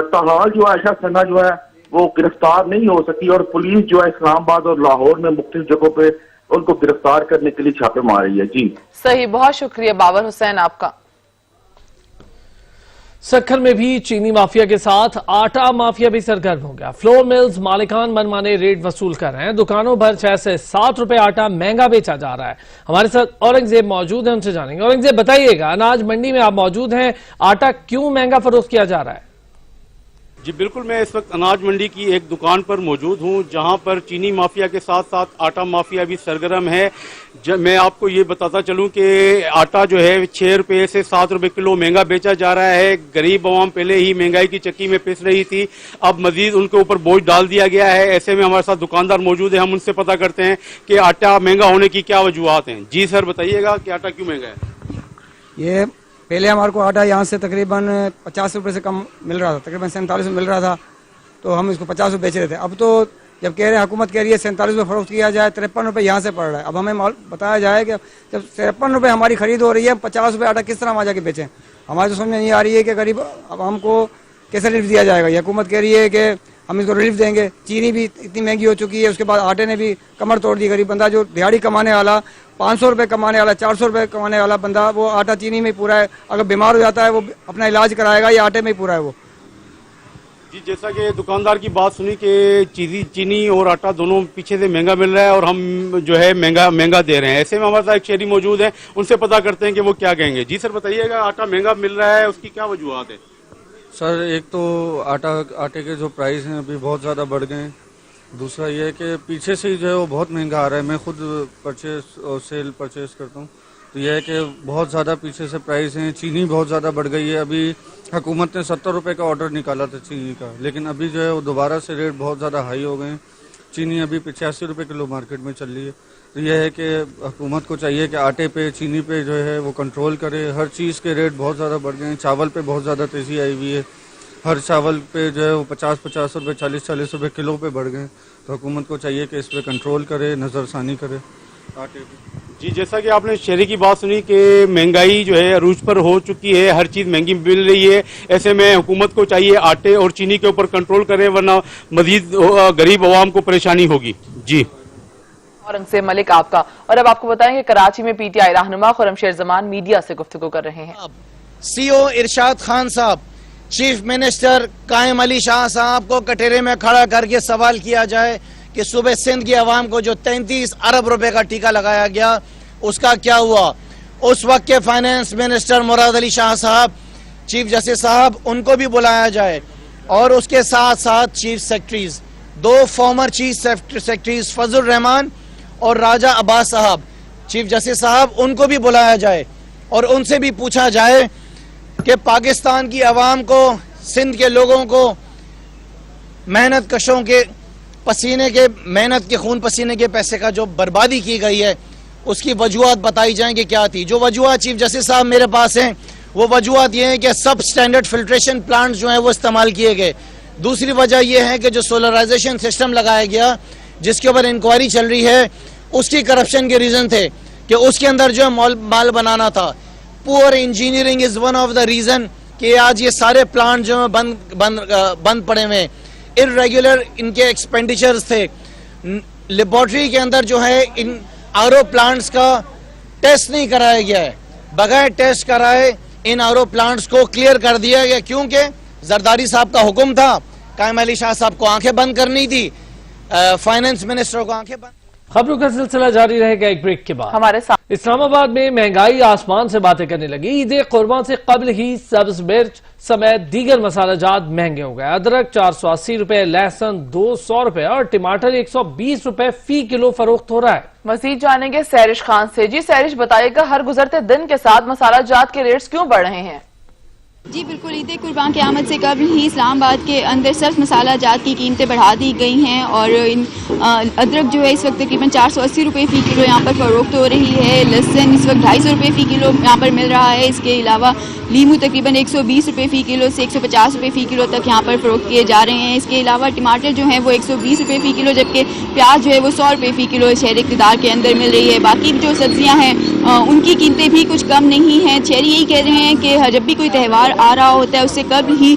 ताहाल जो आयशा सना जो है वो गिरफ्तार नहीं हो सकी और पुलिस जो है इस्लामाबाद और लाहौर में मुख्तलिफ जगहों पे उनको गिरफ्तार करने के लिए छापे मार रही है। जी सही, बहुत शुक्रिया बाबर हुसैन आपका। सक्खर में भी चीनी माफिया के साथ आटा माफिया भी सरगर्म हो गया। फ्लोर मिल्स मालिकान मनमाने रेट वसूल कर रहे हैं। दुकानों पर 6 से 7 रुपए आटा महंगा बेचा जा रहा है। हमारे साथ औरंगजेब मौजूद है, उनसे जानेंगे। औरंगजेब बताइएगा, अनाज मंडी में आप मौजूद हैं, आटा क्यों महंगा फरोख्त किया जा रहा है? जी बिल्कुल, मैं इस वक्त अनाज मंडी की एक दुकान पर मौजूद हूं जहां पर चीनी माफिया के साथ साथ आटा माफिया भी सरगर्म है। मैं आपको ये बताता चलूं कि आटा जो है 6 रुपये से 7 रुपये किलो महंगा बेचा जा रहा है। गरीब आवाम पहले ही महंगाई की चक्की में पिस रही थी, अब मजीद उनके ऊपर बोझ डाल दिया गया है। ऐसे में हमारे साथ दुकानदार मौजूद है, हम उनसे पता करते हैं कि आटा महंगा होने की क्या वजूहत हैं। जी सर, बताइएगा कि आटा क्यों महंगा है? ये पहले हमारे को आटा यहाँ से तकरीबन 50 रुपये से कम मिल रहा था, तकरीबन 47 में मिल रहा था, तो हम इसको 50 रुपये बेच रहे थे। अब तो जब कह रहे हैं, हुकूमत कह रही है 47 में फरोख्त किया जाए, 53 रुपये यहाँ से पड़ रहा है। अब हमें बताया जाए कि जब 53 रुपये हमारी खरीद हो रही है, 50 रुपये आटा किस तरह वहाँ जाके बेचें? हमारे तो समझ में नहीं आ रही है कि गरीब अब हमको कैसे रिलीफ दिया जाएगा। ये हुकूमत कह रही है कि हम इसको रिलीफ देंगे। चीनी भी इतनी महंगी हो चुकी है, उसके बाद आटे ने भी कमर तोड़ दी। गरीब बंदा जो दिहाड़ी कमाने वाला 500 रुपये कमाने वाला, 400 रुपये कमाने वाला बंदा, वो आटा चीनी में पूरा है। अगर बीमार हो जाता है वो अपना इलाज कराएगा, ये आटे में ही पूरा है वो। जी, जैसा कि दुकानदार की बात सुनी कि चीनी और आटा दोनों पीछे से महंगा मिल रहा है और हम जो है महंगा दे रहे हैं। ऐसे में हमारे साथ एक शहरी मौजूद है, उनसे पता करते हैं कि वो क्या कहेंगे। जी सर, बताइएगा, आटा महंगा मिल रहा है, उसकी क्या वजूहत है? सर, एक तो आटे के जो प्राइस हैं अभी बहुत ज़्यादा बढ़ गए हैं। दूसरा ये है कि पीछे से ही जो है वो बहुत महंगा आ रहा है। मैं खुद सेल परचेज करता हूँ, तो यह है कि बहुत ज़्यादा पीछे से प्राइस हैं। चीनी बहुत ज़्यादा बढ़ गई है। अभी हुकूमत ने 70 रुपये का ऑर्डर निकाला था चीनी का, लेकिन अभी जो है वो दोबारा से रेट बहुत ज़्यादा हाई हो गए हैं। चीनी अभी 85 रुपये किलो मार्केट में चल रही है। तो यह है कि हुकूमत को चाहिए कि आटे पे, चीनी पे जो है वो कंट्रोल करे। हर चीज़ के रेट बहुत ज़्यादा बढ़ गए हैं। चावल पे बहुत ज़्यादा तेज़ी आई हुई है। हर चावल पे जो है वो 50-50 रुपये, 40-40 रुपये किलो पे बढ़ गए। तो हुकूमत को चाहिए कि इस पे कंट्रोल करे, नज़रसानी करे आटे पे। जी, जैसा कि आपने शहरी की बात सुनी कि महंगाई जो है अरूज पर हो चुकी है, हर चीज़ महंगी मिल रही है। ऐसे में हुकूमत को चाहिए आटे और चीनी के ऊपर कंट्रोल करे, वरना मजीद गरीब आवाम को परेशानी होगी। जी, औरंगजेब मलिक आपका। और अब आपको बताएंगे, कराची में पीटीआई रहनुमा खुर्रमशेर जमान मीडिया से गुफ्तगू कर रहे हैं। सीओ इरशाद खान साहब, चीफ मिनिस्टर कायम अली शाह साहब को कटहरे में खड़ा करके सवाल किया जाए कि सुबह सिंध की आवाम को जो 33 अरब रुपए का टीका लगाया गया, उसका क्या हुआ? उस वक्त के फाइनेंस मिनिस्टर मुराद अली शाह साहब, चीफ जस्टिस साहब, उनको भी बुलाया जाए। और उसके साथ साथ chief secretaries, 2 former chief secretaries Fazal Rehman और राजा अब्बास साहब, चीफ जस्टिस साहब, उनको भी बुलाया जाए और उनसे भी पूछा जाए कि पाकिस्तान की आवाम को, सिंध के लोगों को मेहनत कशों के पसीने के, मेहनत के खून पसीने के पैसे का जो बर्बादी की गई है, उसकी वजूहत बताई जाएं कि क्या थी। जो वजूहत चीफ जस्टिस साहब मेरे पास हैं, वो वजूहत ये है कि सब स्टैंडर्ड फिल्ट्रेशन प्लांट जो है वो इस्तेमाल किए गए। दूसरी वजह यह है कि जो सोलराइजेशन सिस्टम लगाया गया, जिसके ऊपर इंक्वायरी चल रही है, उसकी करप्शन के रीजन थे कि उसके अंदर जो है माल बनाना था। Poor engineering is one of the reason कि आज ये सारे प्लांट जो है बंद पड़े हुए। इर्रेगुलर इनके एक्सपेंडिचर्स थे। लेबोरेटरी के अंदर जो है इन आरओ प्लांट्स का टेस्ट नहीं कराया गया है। बगैर टेस्ट कराए इन आरओ प्लांट्स को क्लियर कर दिया गया, क्योंकि जरदारी साहब का हुक्म था, कायम अली शाह साहब को आंखें बंद करनी थी, फाइनेंस मिनिस्टर को आंखें बंद। खबरों का सिलसिला जारी रहेगा एक ब्रेक के बाद। हमारे साथ इस्लामाबाद में महंगाई आसमान से बातें करने लगी। ईद कुर्बान से कबल ही सब्ज मिर्च समेत दीगर मसाला जात महंगे हो गए। अदरक 480 रुपए, लहसुन 200 रुपए और टमाटर 120 रुपए फी किलो फरोख्त हो रहा है। मजीद जानेंगे सैरिश खान से। जी सैरिश, बताइएगा, हर गुजरते दिन के साथ मसाला जात के रेट्स क्यों बढ़ रहे हैं? जी बिल्कुल, ईद कुर्बान की आमद से कबल ही इस्लामाबाद के अंदर सर्फ मसाला जात की कीमतें बढ़ा दी गई हैं और अदरक जो है इस वक्त तकरीबन 480 रुपये फ़ी किलो यहाँ पर फ़रोख्त हो रही है। लहसुन इस वक्त 250 रुपये फ़ी किलो यहाँ पर मिल रहा है। इसके अलावा लीमू तकरीबन 120 रुपये फ़ी किलो से 150 रुपये फ़ी किलो तक यहाँ पर फ़रोख्त किए जा रहे हैं। इसके अलावा टमाटर जो है वो 120 रुपये फ़ी किलो, जबकि प्याज जो है वो 100 रुपये फ़ी किलो शहर इक़्तिदार के अंदर मिल रही है। बाकी जो सब्जियाँ हैं उनकी कीमतें भी कुछ कम नहीं हैं। शहरी यही कह रहे हैं कि जब भी कोई त्यौहार त्यौहार आ रहा होता है उससे कब ही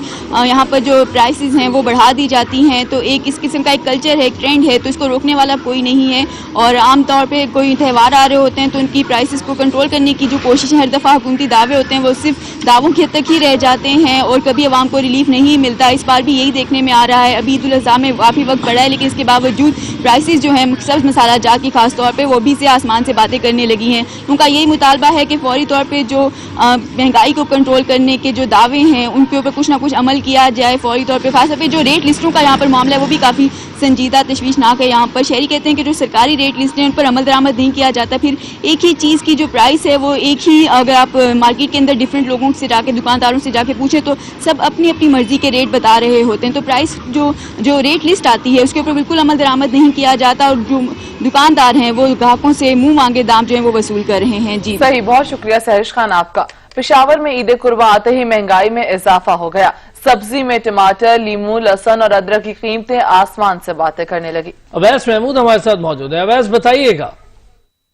यहाँ पर जो प्राइसेस हैं वो बढ़ा दी जाती हैं। तो एक इस किस्म का एक कल्चर है, एक ट्रेंड है, तो इसको रोकने वाला कोई नहीं है। और आमतौर पे कोई त्यौहार आ रहे होते हैं तो उनकी प्राइसेस को कंट्रोल करने की जो कोशिश है, हर दफ़ा हुकूमती दावे होते हैं वो सिर्फ दावों की हद तक ही रह जाते हैं और कभी आवाम को रिलीफ नहीं मिलता। इस बार भी यही देखने में आ रहा है। अभी ईद उल अज़हा में काफ़ी वक्त बढ़ा है लेकिन इसके बावजूद प्राइसेस जो है सब्ज़ मसाला जात की खास तौर पे वो भी से आसमान से बातें करने लगी हैं। उनका यही मुतालबा है कि फौरी तौर पे जो महंगाई को कंट्रोल करने के जो दावे हैं उनके ऊपर कुछ ना कुछ अमल किया जाए फौरी तौर पे। खासतौर पे जो रेट लिस्टों का यहाँ पर मामला है वो भी काफ़ी संजीदा तशवीशनाक है। यहाँ पर शहरी कहते हैं कि जो सरकारी रेट लिस्ट हैं उन पर अमल दरामद नहीं किया जाता। फिर एक ही चीज़ की जो प्राइस है वो एक ही, अगर आप मार्केट के अंदर डिफरेंट लोगों से जाके, दुकानदारों से जाके पूछे तो सब अपनी अपनी मर्जी के रेट बता रहे होते हैं। तो प्राइस जो रेट लिस्ट आती है उसके ऊपर बिल्कुल अमल दरामद नहीं किया जाता और जो दुकानदार हैं वो ग्राहकों से मुंह मांगे दाम जो है वो वसूल कर रहे हैं। जी सही, बहुत शुक्रिया सहरिश खान आपका। पेशावर में ईद कुर्बान आते ही महंगाई में इजाफा हो गया। सब्जी में टमाटर, लीमू, लहसुन और अदरक की कीमतें आसमान से बातें करने लगी। अवैस महमूद हमारे साथ मौजूद है। अवैस बताइएगा।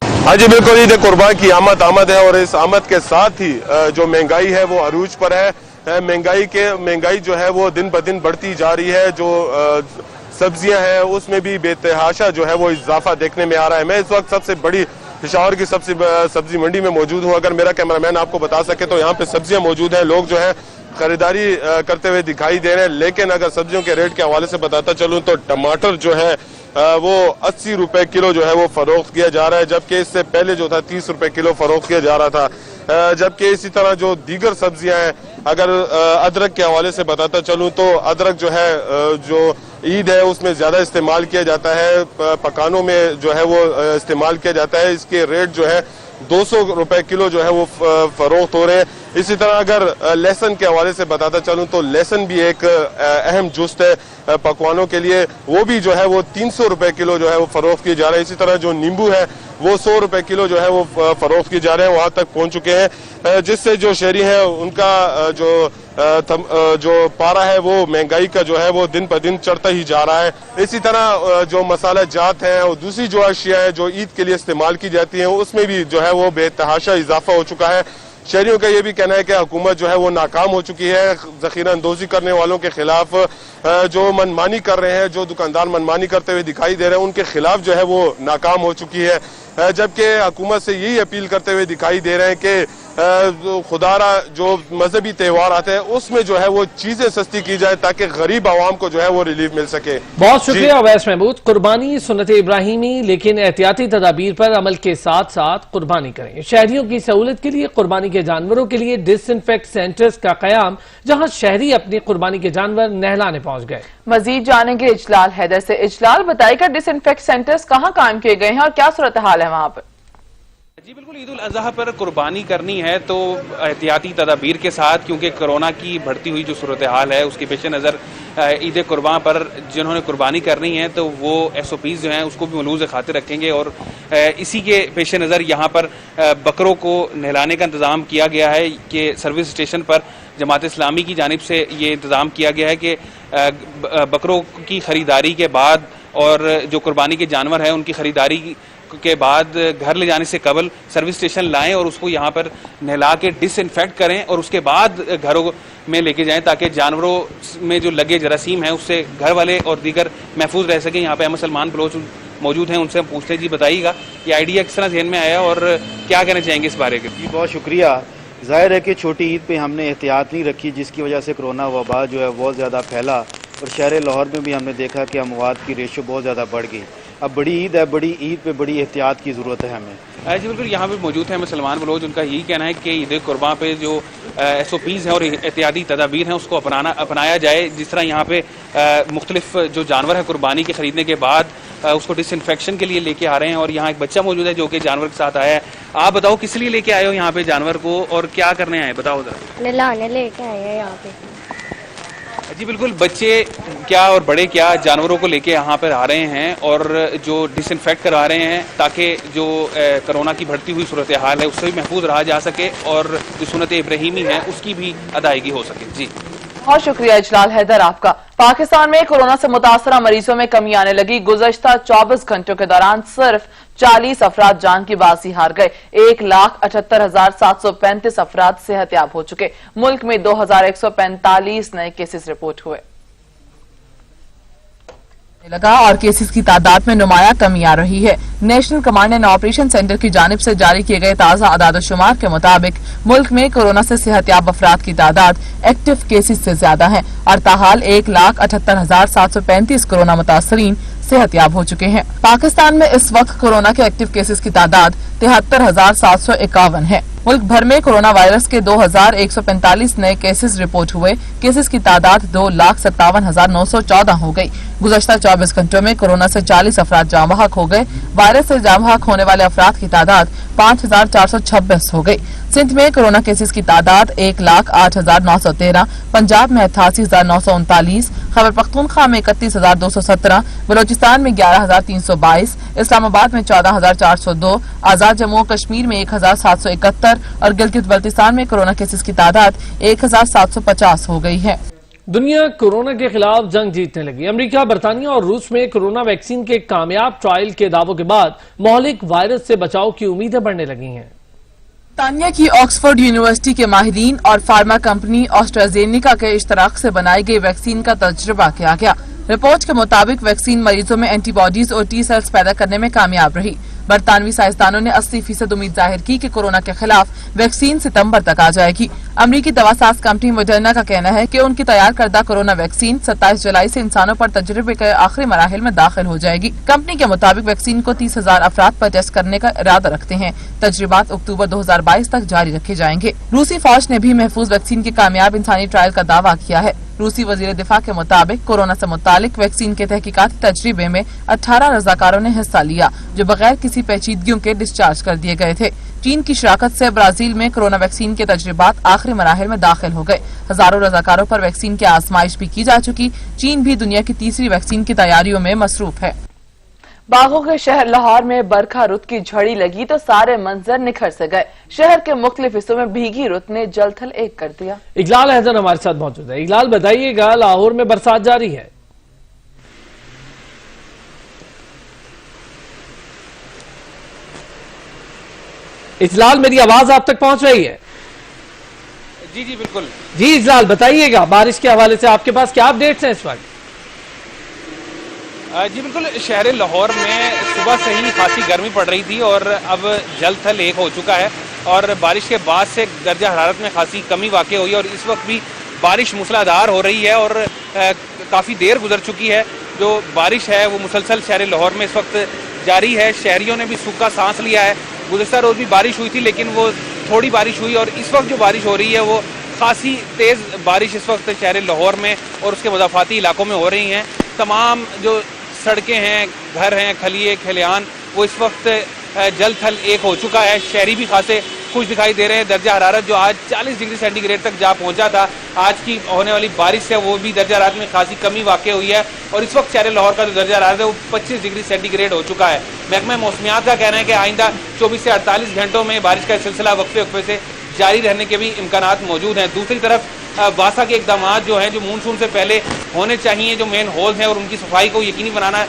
हाँ जी बिल्कुल, ईद कुर्बान की आमद है और इस आमद के साथ ही जो महंगाई है वो अरूज पर है। महंगाई जो है वो दिन ब दिन बढ़ती जा रही है। जो सब्जियां हैं उसमें भी बेतहाशा जो है वो इजाफा देखने में आ रहा है। मैं इस वक्त सबसे बड़ी पेशावर की सबसे सब्जी मंडी में मौजूद हूँ। अगर मेरा कैमरामैन आपको बता सके तो यहाँ पे सब्जियां मौजूद हैं, लोग जो है खरीदारी करते हुए दिखाई दे रहे हैं। लेकिन अगर सब्जियों के रेट के हवाले से बताता चलूँ तो टमाटर जो है वो 80 रुपए किलो जो है वो फरोख्त किया जा रहा है, जबकि इससे पहले जो था 30 रुपए किलो फरोख्त किया जा रहा था। जबकि इसी तरह जो दीगर सब्जियां हैं, अगर अदरक के हवाले से बताता चलूं तो अदरक जो है जो ईद है उसमें ज्यादा इस्तेमाल किया जाता है, पकानों में जो है वो इस्तेमाल किया जाता है। इसके रेट जो है 200 रुपए किलो जो है वो फरोख्त हो रहे हैं। इसी तरह अगर लहसुन के हवाले से बताता चलूं तो लहसुन भी एक अहम जुस्त है पकवानों के लिए, वो भी जो है वो 300 रुपए किलो जो है वो फरोख्त किए जा रहे हैं। इसी तरह जो नींबू है वो 100 रुपए किलो जो है वो फरोख्त किए जा रहे हैं, वहां तक पहुंच चुके हैं, जिससे जो शहरी है उनका जो पारा है वो महंगाई का जो है वो दिन ब दिन चढ़ता ही जा रहा है। इसी तरह जो मसाला जात है और दूसरी जो अशिया है जो ईद के लिए इस्तेमाल की जाती है उसमें भी जो है वो बेतहाशा इजाफा हो चुका है। शहरियों का ये भी कहना है कि हुकूमत जो है वो नाकाम हो चुकी है। जखीरा अंदोजी करने वालों के खिलाफ जो मनमानी कर रहे हैं, जो दुकानदार मनमानी करते हुए दिखाई दे रहे हैं, उनके खिलाफ जो है वो नाकाम हो चुकी है। जबकि हुकूमत से यही अपील करते हुए दिखाई दे रहे हैं कि खुदारा जो मजहबी त्यौहार आते हैं उसमें जो है वो चीजें सस्ती की जाए ताकि गरीब आवाम को जो है वो रिलीफ मिल सके। बहुत शुक्रिया अवैस महमूद। कुर्बानी सुन्नत इब्राहिमी, लेकिन एहतियाती तदाबीर पर अमल के साथ साथ कुर्बानी करें। शहरियों की सहूलत के लिए कुर्बानी के जानवरों के लिए डिसइंफेक्ट सेंटर्स का कयाम, जहां शहरी अपनी कुर्बानी के जानवर नहलाने पहुंच गए। मजीद जानेंगे इजलाल हैदर से। इजलाल, बताइएगा डिसइंफेक्ट सेंटर्स कहाँ कायम किए गए हैं और क्या सूरत हाल है वहाँ पर? जी बिल्कुल, ईद उल अज़हा पर कुर्बानी करनी है तो एहतियाती तदाबीर के साथ, क्योंकि कोरोना की बढ़ती हुई जो सूरत हाल है उसके पेश नज़र ईद कुर्बान पर जिन्होंने कुर्बानी करनी है तो वो SOPs जो हैं उसको भी मलूज़ खातिर रखेंगे और इसी के पेश नज़र यहाँ पर बकरों को नहलाने का इंतज़ाम किया गया है कि सर्विस स्टेशन पर जमात इस्लामी की जानिब से ये इंतज़ाम किया गया है कि बकरों की ख़रीदारी के बाद और जो कुर्बानी के जानवर हैं उनकी ख़रीदारी के बाद घर ले जाने से कबल सर्विस स्टेशन लाएं और उसको यहाँ पर नहला के डिसइंफेक्ट करें और उसके बाद घरों में लेके जाएं ताकि जानवरों में जो लगे जरासीम हैं उससे घर वाले और दीगर महफूज रह सकें। यहाँ पे अहमद सलमान बलोच मौजूद हैं, उनसे हम पूछते हैं। जी बताइएगा, ये आइडिया किस तरह जहन में आया और क्या कहना चाहेंगे इस बारे में? जी बहुत शुक्रिया। जाहिर है कि छोटी ईद पे हमने एहतियात नहीं रखी जिसकी वजह से कोरोना वबा जो है बहुत ज़्यादा फैला और शहर लाहौर में भी हमने देखा कि अमवात की रेशो बहुत ज़्यादा बढ़ गई। अब बड़ी ईद है, बड़ी ईद पे बड़ी एहतियात की ज़रूरत है हमें। जी बिल्कुल, यहाँ पे मौजूद है सलमान बलोच, उनका यही कहना है कि ईद कुर्बान पे जो SOPs हैं और एहतियाती तदाबीर हैं उसको अपनाया जाए। जिस तरह यहाँ पे मुख्तलिफ जो जानवर है कुर्बानी के ख़रीदने के बाद उसको डिसइंफेक्शन के लिए लेके आ रहे हैं और यहाँ एक बच्चा मौजूद है जो कि जानवर के साथ आया है। आप बताओ किस लिए लेके आए हो यहाँ पे जानवर को और क्या करने आए, बताओ जरा। नहलाने लेके आए हैं यहाँ पे। जी बिल्कुल, बच्चे क्या और बड़े क्या जानवरों को लेके यहाँ पर आ रहे हैं और जो डिसइंफेक्ट करा रहे हैं ताकि जो कोरोना की बढ़ती हुई सूरत हाल है उससे भी महफूज रहा जा सके और जो सुन्नत इब्राहिमी है उसकी भी अदायगी हो सके। जी बहुत शुक्रिया इजलाल हैदर आपका। पाकिस्तान में कोरोना से मुतासरा मरीजों में कमी आने लगी। गुज़श्ता 24 घंटों के दौरान सिर्फ 40 अफराद जान की बाजी हार गए। 1,78,735 अफराद सेहतयाब हो चुके। मुल्क में 2,145 नए केसेस रिपोर्ट हुए लगा और केसेस की तादाद में नुमाया कमी आ रही है। National command and operation centre की जानिब से जारी किए गए ताज़ा आदाद-ओ-शुमार के मुताबिक मुल्क में कोरोना से सेहतयाब अफराद की तादाद एक्टिव केसेस से ज्यादा है और ताहाल 1,78,735 कोरोना मुतासरीन सेहतयाब हो चुके हैं। पाकिस्तान में इस वक्त कोरोना के एक्टिव केसेस की तादाद 73,751 है। मुल्क भर में कोरोना वायरस के 2,145 नए केसेस रिपोर्ट हुए। केसेस की तादाद 2,57,914 हो गई। गुज़श्ता 24 घंटों में कोरोना से 40 अफराद जाँ बहक हो गए। वायरस से जाँ बहक होने वाले अफराद की तादाद 5,426 हो गई। सिंध में कोरोना केसेस की तादाद 1,08,913, पंजाब में 88,939, खैबर पख्तूनख्वा में 31,217, बलोचिस्तान में 11,322, इस्लामाबाद में 14,402, आजाद जम्मू कश्मीर में 1,771 और गिलगित बल्तिस्तान में कोरोना केसेस की तादाद 1,750 हो गई है। दुनिया कोरोना के खिलाफ जंग जीतने लगी। अमेरिका, बरतानिया और रूस में कोरोना वैक्सीन के कामयाब ट्रायल के दावों के बाद मौलिक वायरस से बचाव की उम्मीदें बढ़ने लगी हैं। बरतानिया की ऑक्सफोर्ड यूनिवर्सिटी के माहिरीन और फार्मा कंपनी ऑस्ट्राजेनिका के इश्तराक से बनाई गई वैक्सीन का तजुर्बा किया गया। रिपोर्ट के मुताबिक वैक्सीन मरीजों में एंटीबॉडीज और टी सेल्स पैदा करने में कामयाब रही। बरतानवी साइंसदानों ने 80% उम्मीद जाहिर की कि कोरोना के खिलाफ वैक्सीन सितंबर तक आ जाएगी। अमरीकी दवासाज कंपनी मॉडर्ना का कहना है कि उनकी तैयार करदा कोरोना वैक्सीन 27 जुलाई से इंसानों पर तजुर्बे के आखिरी मराहिल में दाखिल हो जाएगी। कंपनी के मुताबिक वैक्सीन को 30,000 अफराद पर टेस्ट करने का इरादा रखते हैं। तजुर्बात अक्टूबर 2022 तक जारी रखे जाएंगे। रूसी फौज ने भी महफूज वैक्सीन के कामयाब इंसानी ट्रायल का दावा किया है। रूसी वजीर दिफा के मुताबिक कोरोना से मुतालिक वैक्सीन के तहकीकाती तजरीबे में 18 रजाकारों ने हिस्सा लिया जो बगैर किसी पेचीदगियों के डिस्चार्ज कर दिए गए थे। चीन की शराकत से ब्राजील में कोरोना वैक्सीन के तजर्बात आखिरी मराहिल में दाखिल हो गए। हजारों रजाकारों पर वैक्सीन की आजमाइश भी की जा चुकी। चीन भी दुनिया की तीसरी वैक्सीन की तैयारियों में मसरूफ है। बागों के शहर लाहौर में बरखा रुत की झड़ी लगी तो सारे मंजर निखर से गए। शहर के मुख्तलिफ हिस्सों में भीगी रुत ने जलथल एक कर दिया। इकलाल हैदर हमारे साथ मौजूद है। इकलाल, बताइएगा, लाहौर में बरसात जारी है? इजलाल, मेरी आवाज आप तक पहुंच रही है? जी जी बिल्कुल। जी इजलाल, बताइएगा, बारिश के हवाले से आपके पास क्या अपडेट्स हैं इस वक्त? जी बिल्कुल, शहर लाहौर में सुबह से ही खासी गर्मी पड़ रही थी और अब जल थल एक हो चुका है और बारिश के बाद से दर्जा हरारत में खासी कमी वाक़ई हुई और इस वक्त भी बारिश मूसलाधार हो रही है और काफ़ी देर गुजर चुकी है। जो बारिश है वो मुसलसल शहर लाहौर में इस वक्त जारी है। शहरियों ने भी सूखा सांस लिया है। गुज़श्ता रोज़ भी बारिश हुई थी लेकिन वो थोड़ी बारिश हुई और इस वक्त जो बारिश हो रही है वो खासी तेज़ बारिश इस वक्त शहर लाहौर में और उसके मुदाफ़ाती इलाकों में हो रही हैं। तमाम जो सड़कें हैं, घर हैं, खलिए खलियान, वो इस वक्त जल थल एक हो चुका है। शहरी भी खासे खुश दिखाई दे रहे हैं। दर्जा हरारत जो आज 40 डिग्री सेंटीग्रेड तक जा पहुंचा था, आज की होने वाली बारिश से वो भी दर्जा हरारत में खासी कमी वाक़ई हुई है और इस वक्त शहर लाहौर का जो दर्जा हरारत है वो 25 डिग्री सेंटीग्रेड हो चुका है। महकमा मौसमियात का कहना है कि आइंदा 24 से 48 घंटों में बारिश का सिलसिला वक्फे वक्फे से जारी रहने के भी इम्कानात मौजूद हैं। दूसरी तरफ वासा के इकदाम जो हैं, जो मानसून से पहले होने चाहिए, जो मेन होल्स हैं और उनकी सफाई को यकीनी बनाना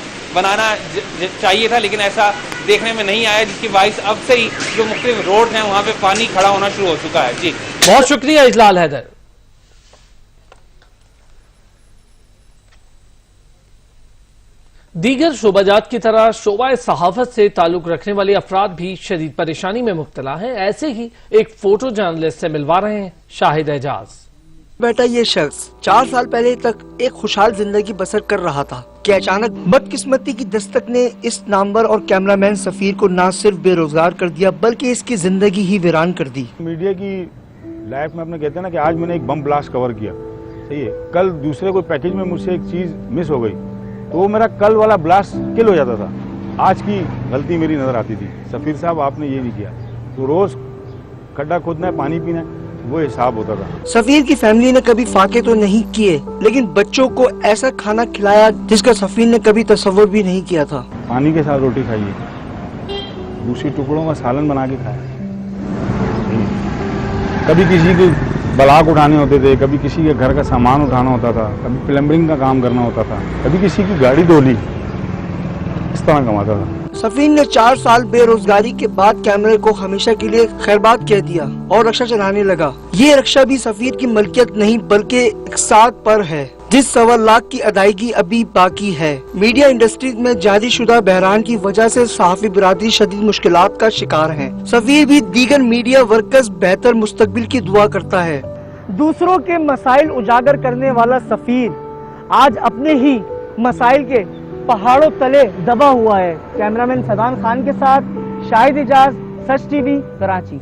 चाहिए था, लेकिन ऐसा देखने में नहीं आया, जिसकी बाइस अब से ही जो मुख्तलिफ रोड हैं वहाँ पे पानी खड़ा होना शुरू हो चुका है। जी बहुत शुक्रिया इजलाल हैदर। दीगर शोबाजात की तरह शोबा सहाफत से ताल्लुक रखने वाले अफराद भी शदीद परेशानी में मुब्तला हैं। ऐसे ही एक फोटो जर्नलिस्ट से मिलवा रहे हैं शाहिद एजाज। बेटा, ये शख्स 4 साल पहले तक एक खुशहाल जिंदगी बसर कर रहा था कि अचानक बदकिस्मती की दस्तक ने इस नामवर और कैमरामैन सफीर को न सिर्फ बेरोजगार कर दिया बल्कि इसकी जिंदगी ही वीरान कर दी। मीडिया की लाइफ में अपने कहते हैं ना कि आज मैंने एक बम ब्लास्ट कवर किया, सही है, कल दूसरे कोई पैकेज में मुझसे एक चीज मिस हो गई तो वो मेरा कल वाला ब्लास्ट किल हो जाता था। आज की गलती मेरी नजर आती थी, सफीर साहब आपने ये नहीं किया, तो रोज खड्डा खोदना है, पानी पीना है, वो हिसाब होता था। सफीर की फैमिली ने कभी फाके तो नहीं किए लेकिन बच्चों को ऐसा खाना खिलाया जिसका सफीर ने कभी तसव्वुर भी नहीं किया था। पानी के साथ रोटी खाइए, दूसरी टुकड़ों का सालन बना के खाया। कभी किसी के ब्लाक उठाने होते थे, कभी किसी के घर का सामान उठाना होता था, कभी प्लम्बरिंग का काम करना होता था, कभी किसी की गाड़ी धो ली, इस तरह कमाता था। सफीर ने 4 साल बेरोजगारी के बाद कैमरे को हमेशा के लिए खैरबाद कह दिया और रक्षा चलाने लगा। ये रक्षा भी सफीर की मलकियत नहीं बल्कि इकसाद पर है, जिस 1.25 लाख की अदायगी अभी बाकी है। मीडिया इंडस्ट्री में जारी शुदा बहरान की वजह से सहाफी बिरादरी शदीद मुश्किलात का शिकार है। सफीर भी दीगर मीडिया वर्कर्स बेहतर मुस्तकबिल की दुआ करता है। दूसरों के मसाइल उजागर करने वाला सफीर आज अपने ही मसाइल के पहाड़ों तले दबा हुआ है। कैमरामैन सदान खान के साथ शाहिद इजाज, सच टीवी, कराची।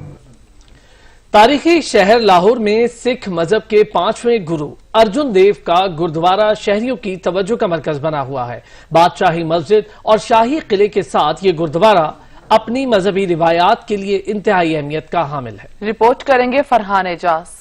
तारीखी शहर लाहौर में सिख मजहब के 5वें गुरु अर्जुन देव का गुरुद्वारा शहरियों की तवज्जो का मरकज बना हुआ है। बादशाही मस्जिद और शाही किले के साथ ये गुरुद्वारा अपनी मजहबी रिवायात के लिए इंतहाई अहमियत का हामिल है। रिपोर्ट करेंगे फरहान एजाज।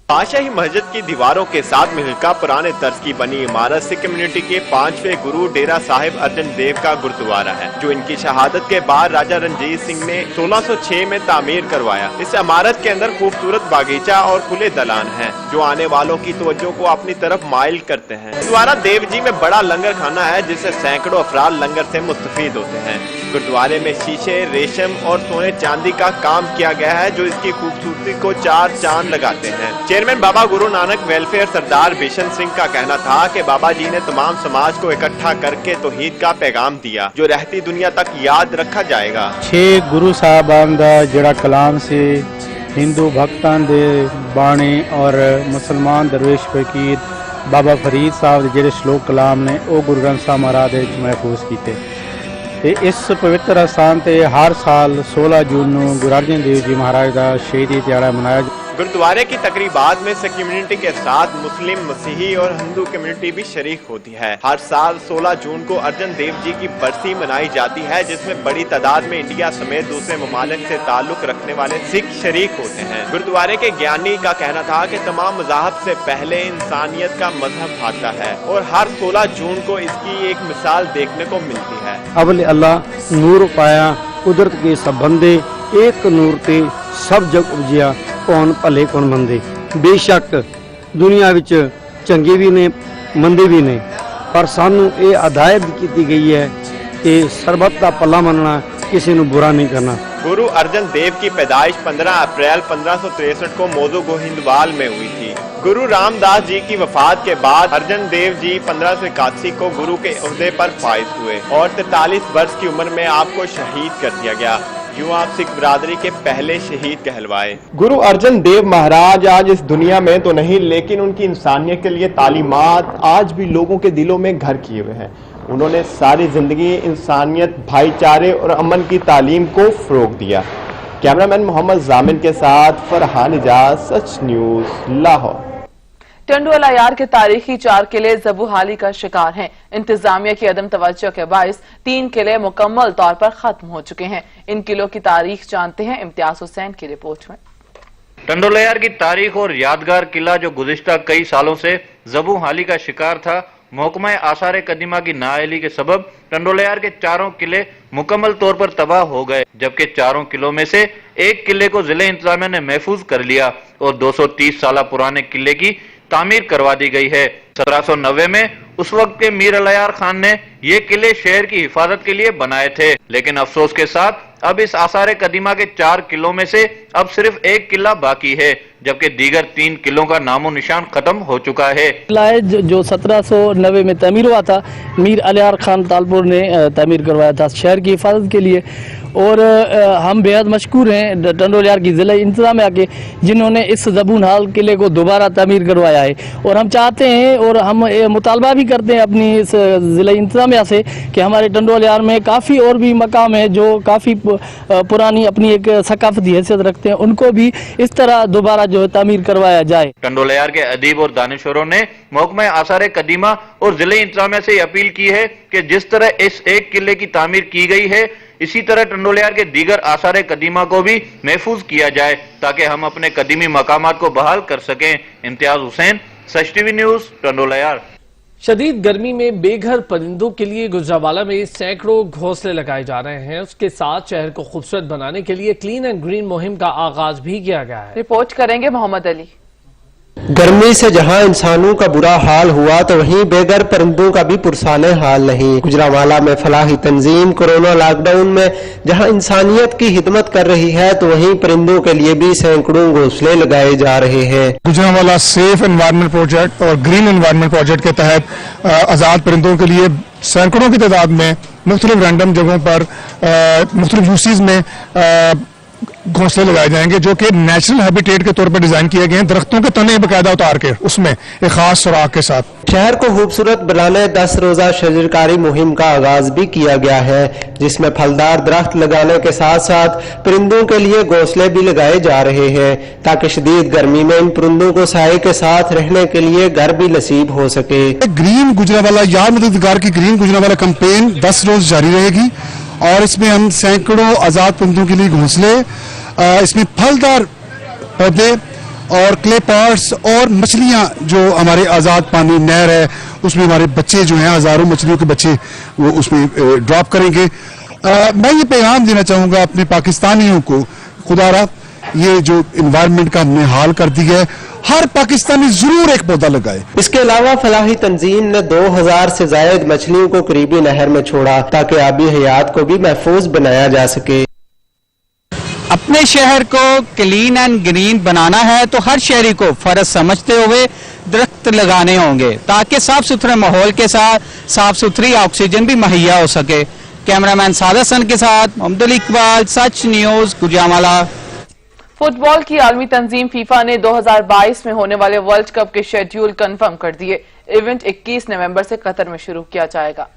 बादशाही मस्जिद की दीवारों के साथ मिलकर पुराने तर्ज की बनी इमारत सिख कम्युनिटी के 5वें गुरु डेरा साहिब अर्जन देव का गुरुद्वारा है, जो इनकी शहादत के बाद राजा रणजीत सिंह ने 1606 में तामीर करवाया। इस इमारत के अंदर खूबसूरत बागीचा और खुले दलान हैं, जो आने वालों की तवज्जो को अपनी तरफ माइल करते हैं। गुरुद्वारा देव जी में बड़ा लंगर खाना है, जिससे सैकड़ों अफराद लंगर से मुस्तफीद होते हैं। गुरुद्वारे में शीशे, रेशम और सोने चांदी का काम किया गया है, जो इसकी खूबसूरती को 4 चांद लगाते हैं। चेयरमैन बाबा गुरु नानक वेलफेयर सरदार बिशन सिंह का कहना था कि बाबा जी ने तमाम समाज को इकट्ठा करके तौहीद का पैगाम दिया, जो रहती दुनिया तक याद रखा जाएगा। 6 गुरु साहबान दा जिहड़ा कलाम से हिंदू भक्तां दे बाणे और मुसलमान दरवेश फकीर बाबा फरीद साहब दे जिहड़े श्लोक कलाम ने वो गुरु ग्रंथ साहब महाराज दे विच महफूज कीते। ते इस पवित्र स्थान ते हर साल 16 जून को गुरु अर्जन देव जी महाराज का शहीदी दिहाड़ा मनाया। गुरुद्वारे की तकरीबात में सिख कम्युनिटी के साथ मुस्लिम, मसीही और हिंदू कम्युनिटी भी शरीक होती है। हर साल 16 जून को अर्जन देव जी की बरसी मनाई जाती है, जिसमें बड़ी तादाद में इंडिया समेत दूसरे ममालिक से ताल्लुक रखने वाले सिख शरीक होते हैं। गुरुद्वारे के ज्ञानी का कहना था कि तमाम मज़ाहब से पहले इंसानियत का मजहब आता है और हर 16 जून को इसकी एक मिसाल देखने को मिलती है। अवल अल्लाह नूर पाया, कुदरत के सब बंदे एक नूर ते सब जग उपजिया, कौन भले कौन मंदे। बेशक दुनिया विच चंगे भी ने मंदे भी ने, पर सानू ये हदायत की गई है कि सरबत का पल्ला मनना, किसी को बुरा नहीं करना। गुरु अर्जन देव की पैदाइश 15 अप्रैल 1563 को मोजो गोहिंदवाल में हुई थी। गुरु रामदास जी की वफात के बाद अर्जन देव जी 1581 को गुरु के ओहदे पर फाइज हुए और 43 वर्ष की उम्र में आपको शहीद कर दिया गया। यूँ आप सिख बिरादरी के पहले शहीद कहलवाए। गुरु अर्जन देव महाराज आज इस दुनिया में तो नहीं, लेकिन उनकी इंसानियत के लिए तालीमात आज भी लोगों के दिलों में घर किए हुए हैं। उन्होंने सारी जिंदगी इंसानियत, भाईचारे और अमन की तालीम को फरोग दिया। कैमरामैन मोहम्मद जामिन के साथ फरहान इजाज, सच न्यूज, लाहौर। टंडोला यार के तारीखी 4 किले ज़बूहाली का शिकार हैं। इंतजामिया की अदम तवज्जो के बाइस 3 किले मुकम्मल तौर पर खत्म हो चुके हैं। इन किलों की तारीख जानते हैं इम्तियाज हुसैन की रिपोर्ट में। टंडोला यार की तारीख और यादगार किला जो गुज़िश्ता कई सालों से ज़बूहाली का शिकार था, महकमा आसार कदीमा की नाअहली के सबब टंडोला यार के 4 किले मुकम्मल तौर पर तबाह हो गए, जबकि 4 किलों में से 1 किले को जिले इंतजामिया ने महफूज कर लिया और 230 साल पुराने किले की तामीर करवा दी गई है। 1790 में उस वक्त के मीर अलायार खान ने ये किले शहर की हिफाजत के लिए बनाए थे, लेकिन अफसोस के साथ अब इस आसार कदीमा के 4 किलों में से अब सिर्फ 1 किला बाकी है, जबकि दीगर 3 किलों का नामो निशान खत्म हो चुका है। किला जो 1790 में तमीर हुआ था, मीर अलायार खान तालपुर ने तमीर करवाया था शहर की हिफाजत के लिए, और हम बेहद मशकूर हैं टंडोला यार की ज़िला इंतजामिया के, जिन्होंने इस ज़बूहाल किले को दोबारा तमीर करवाया है। और हम चाहते हैं और हम मुतालबा भी करते हैं अपनी इस ज़िला इंतजामिया से कि हमारे टंडोला यार में काफ़ी और भी मकाम है जो काफ़ी पुरानी अपनी एक सकाफती हैसियत रखते हैं, उनको भी इस तरह दोबारा जो है तमीर करवाया जाए। टंडोला यार के अदीब और दानिशवरों ने महकमा आसार कदीमा और ज़िले इंतजामिया से अपील की है कि जिस तरह इस 1 किले की तामीर की गई है, इसी तरह टंडोला यार के दीगर आसार कदीमा को भी महफूज किया जाए, ताकि हम अपने कदीमी मकामात को बहाल कर सकें। इम्तियाज हुसैन, सच टीवी न्यूज, टंडोला यार। शदीद गर्मी में बेघर परिंदों के लिए गुजरावाला में सैकड़ों घोंसले लगाए जा रहे हैं। उसके साथ शहर को खूबसूरत बनाने के लिए क्लीन एंड ग्रीन मुहिम का आगाज भी किया गया है। रिपोर्ट करेंगे मोहम्मद अली। गर्मी से जहां इंसानों का बुरा हाल हुआ तो वहीं बेघर परिंदों का भी पुरसाने हाल नहीं। गुजरांवाला में फलाही तंजीम कोरोना लॉकडाउन में जहां इंसानियत की खिदमत कर रही है तो वहीं परिंदों के लिए भी सैकड़ों घोंसले लगाए जा रहे हैं। गुजरांवाला सेफ एनवायरनमेंट प्रोजेक्ट और ग्रीन एनवायरनमेंट प्रोजेक्ट के तहत आज़ाद परिंदों के लिए सैकड़ों की तादाद में मुख्तलिफ रैंडम जगहों पर मुख्तलिफ यूसीज में घोंसले लगाए जाएंगे जो कि नेचुरल हैबिटेट के तौर पर डिजाइन किए गए हैं, दरख्तों के तने बकायदा उतार के उसमें एक खास सुराख के साथ। शहर को खूबसूरत बनाने 10 रोजा शजरकारी मुहिम का आगाज भी किया गया है, जिसमें फलदार दरख्त लगाने के साथ साथ परिंदों के लिए घोंसले भी लगाए जा रहे हैं ताकि शदीद गर्मी में इन परिंदों को साए के साथ रहने के लिए घर भी नसीब हो सके। ग्रीन गुजरांवाला याद मददगार की ग्रीन गुजरांवाला कैंपेन 10 रोज जारी रहेगी और इसमें हम सैकड़ों आजाद परिंदों के लिए घोंसले, इसमें फलदार पौधे और क्ले पॉट्स और मछलियां जो हमारे आजाद पानी नहर है उसमें हमारे बच्चे जो हैं हजारों मछलियों के बच्चे वो उसमें ड्रॉप करेंगे। मैं ये पैगाम देना चाहूंगा अपने पाकिस्तानियों को, खुदारा ये जो इन्वायरमेंट का हमने हाल कर दिया है, हर पाकिस्तानी जरूर एक पौधा लगाए। इसके अलावा फलाही तंजीम ने 2000 से ज्यादा मछलियों को करीबी नहर में छोड़ा ताकि आबी हयात को भी महफूज बनाया जा सके। अपने शहर को क्लीन एंड ग्रीन बनाना है तो हर शहरी को फर्ज समझते हुए दरख्त लगाने होंगे ताकि साफ सुथरे माहौल के साथ साफ सुथरी ऑक्सीजन भी मुहैया हो सके। कैमरामैन सादा सन के साथ मोहम्मद इकबाल, सच न्यूज, गुजरांवाला। फुटबॉल की आलमी तंजीम फीफा ने 2022 में होने वाले वर्ल्ड कप के शेड्यूल कंफर्म कर दिए। इवेंट 21 नवंबर से कतर में शुरू किया जाएगा।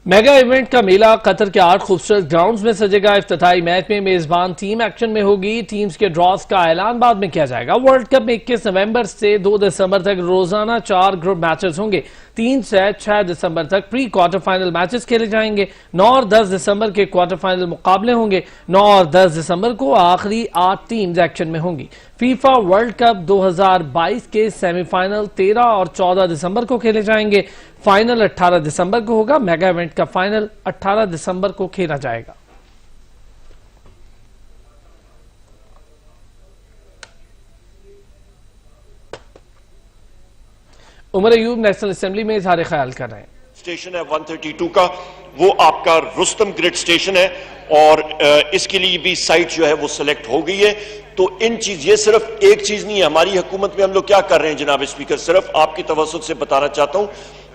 मेगा इवेंट का मेला कतर के 8 खूबसूरत ग्राउंड्स में सजेगा। इफ्तिताई मैच में मेजबान टीम एक्शन में होगी। टीम्स के ड्रॉज का ऐलान बाद में किया जाएगा। वर्ल्ड कप में 21 नवंबर से 2 दिसंबर तक रोजाना 4 ग्रुप मैचेस होंगे। 3 से 6 दिसंबर तक प्री क्वार्टर फाइनल मैचेस खेले जाएंगे। 9 और 10 दिसंबर के क्वार्टर फाइनल मुकाबले होंगे। 9 और 10 दिसंबर को आखिरी 8 टीम्स एक्शन में होंगी। फीफा वर्ल्ड कप 2022 के सेमीफाइनल 13 और 14 दिसंबर को खेले जाएंगे। फाइनल 18 दिसंबर को होगा। मेगा इवेंट का फाइनल 18 दिसंबर को खेला जाएगा। उमर अयूब नेशनल असेंबली में इजहार ख्याल कर रहे हैं। स्टेशन है 132 का, वो आपका रुस्तम ग्रिड स्टेशन है और इसके लिए भी साइट जो है वो सिलेक्ट हो गई है। तो इन चीज, ये सिर्फ एक चीज नहीं है। हमारी हुकूमत में हम लोग क्या कर रहे हैं जनाब स्पीकर, सिर्फ आपकी तवज्जुह से बताना चाहता हूं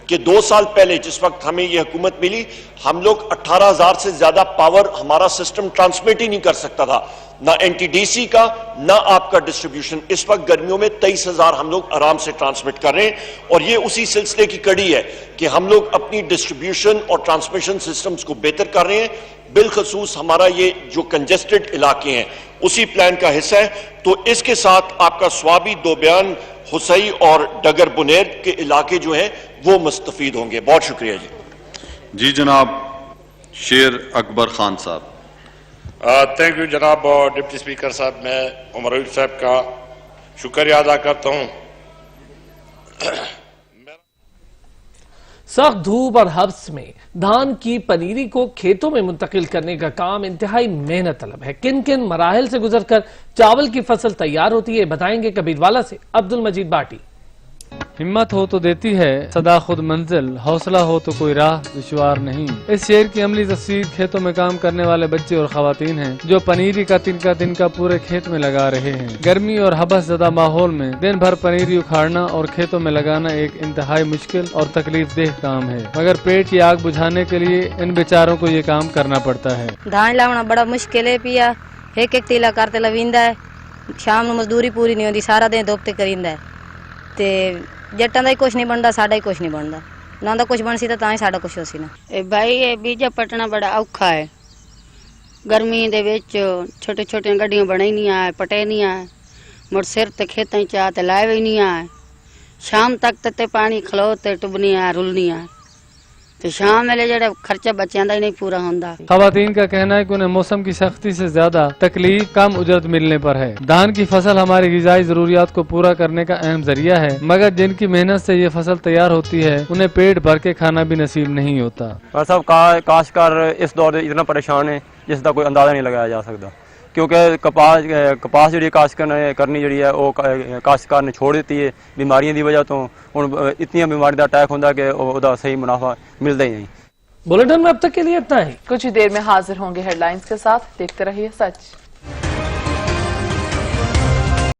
कि 2 साल पहले जिस वक्त हमें ये हुकूमत मिली, हम लोग 18,000 से ज्यादा पावर हमारा सिस्टम ट्रांसमिट ही नहीं कर सकता था, ना एनटीडीसी का ना आपका डिस्ट्रीब्यूशन। इस वक्त गर्मियों में 23,000 हम लोग आराम से ट्रांसमिट कर रहे हैं और ये उसी सिलसिले की कड़ी है कि हम लोग अपनी डिस्ट्रीब्यूशन और ट्रांसमिशन सिस्टम्स को बेहतर कर रहे हैं। बिलखसूस हमारा ये जो कंजेस्टेड इलाके हैं उसी प्लान का हिस्सा है। तो इसके साथ आपका स्वाबी, दोबयान, हुसई और डगर बुनेर के इलाके जो हैं वो मुस्तफीद होंगे। बहुत शुक्रिया जी। जी जनाब शेर अकबर खान साहब। थैंक यू जनाब और डिप्टी स्पीकर साहब, मैं उमर अयूब साहब का शुक्रिया अदा करता हूं। सख्त धूप और हब्स में धान की पनीरी को खेतों में मुंतकिल करने का काम इंतहाई मेहनत तलब है। किन किन मराहिल से गुजरकर चावल की फसल तैयार होती है, बताएंगे कबीरवाला से अब्दुल मजीद बाटी। हिम्मत हो तो देती है सदा खुद मंजिल, हौसला हो तो कोई राह दुश्वार नहीं। इस शेर की अमली तस्वीर खेतों में काम करने वाले बच्चे और खवातीन हैं जो पनीरी का तिनका पूरे खेत में लगा रहे हैं। गर्मी और हबस ज़दा माहौल में दिन भर पनीरी उखाड़ना और खेतों में लगाना एक इंतहाई मुश्किल और तकलीफ देह काम है, मगर पेट की आग बुझाने के लिए इन बेचारों को ये काम करना पड़ता है। धान लाना बड़ा मुश्किल है पिया, एक तीला करते लविंदा है, शाम ਨੂੰ मजदूरी पूरी नहीं होती, सारा दिन धुप ते करिंदा है ते जट्टां दा ही कुछ नहीं बनदा, साडा ही कुछ नहीं बनदा। ना दा कुछ बन सी तां ही साडा कुछ हो सी ना। भाई ये बीजा पटना बड़ा औखा है। गर्मी दे विच छोटे छोटे गड्डियां बने नहीं आए, पटे नहीं आए, मुड़ सिर ते खेतां च ते लाए भी नहीं आए। शाम तक ते पानी खलो ते टुबनी आए, रुलनी आए ते शाम वेले जेड़ा खर्चा बच्चों का ही नहीं पूरा होता। खवातीन का कहना है कि उन्हें मौसम की सख्ती से ज्यादा तकलीफ कम उजरत मिलने पर है। धान की फसल हमारी ग़िज़ाई ज़रूरियात को पूरा करने का अहम जरिया है, मगर जिनकी मेहनत से ये फसल तैयार होती है उन्हें पेट भर के खाना भी नसीब नहीं होता। सब काश्तकार इस दौर में इतना परेशान है जिसका कोई अंदाजा नहीं लगाया जा सकता। क्योंकि कपास जी काश्त करनी जी है वो काश्तकार ने छोड़ दी है बीमारियों की वजह तो हुण इतनी बीमारी का अटैक होंगे कि उसका सही मुनाफा मिलता ही नहीं। बुलेटिन में अब तक के लिए इतना ही। कुछ ही देर में हाजिर होंगे हेडलाइंस के साथ। देखते रहिए सच।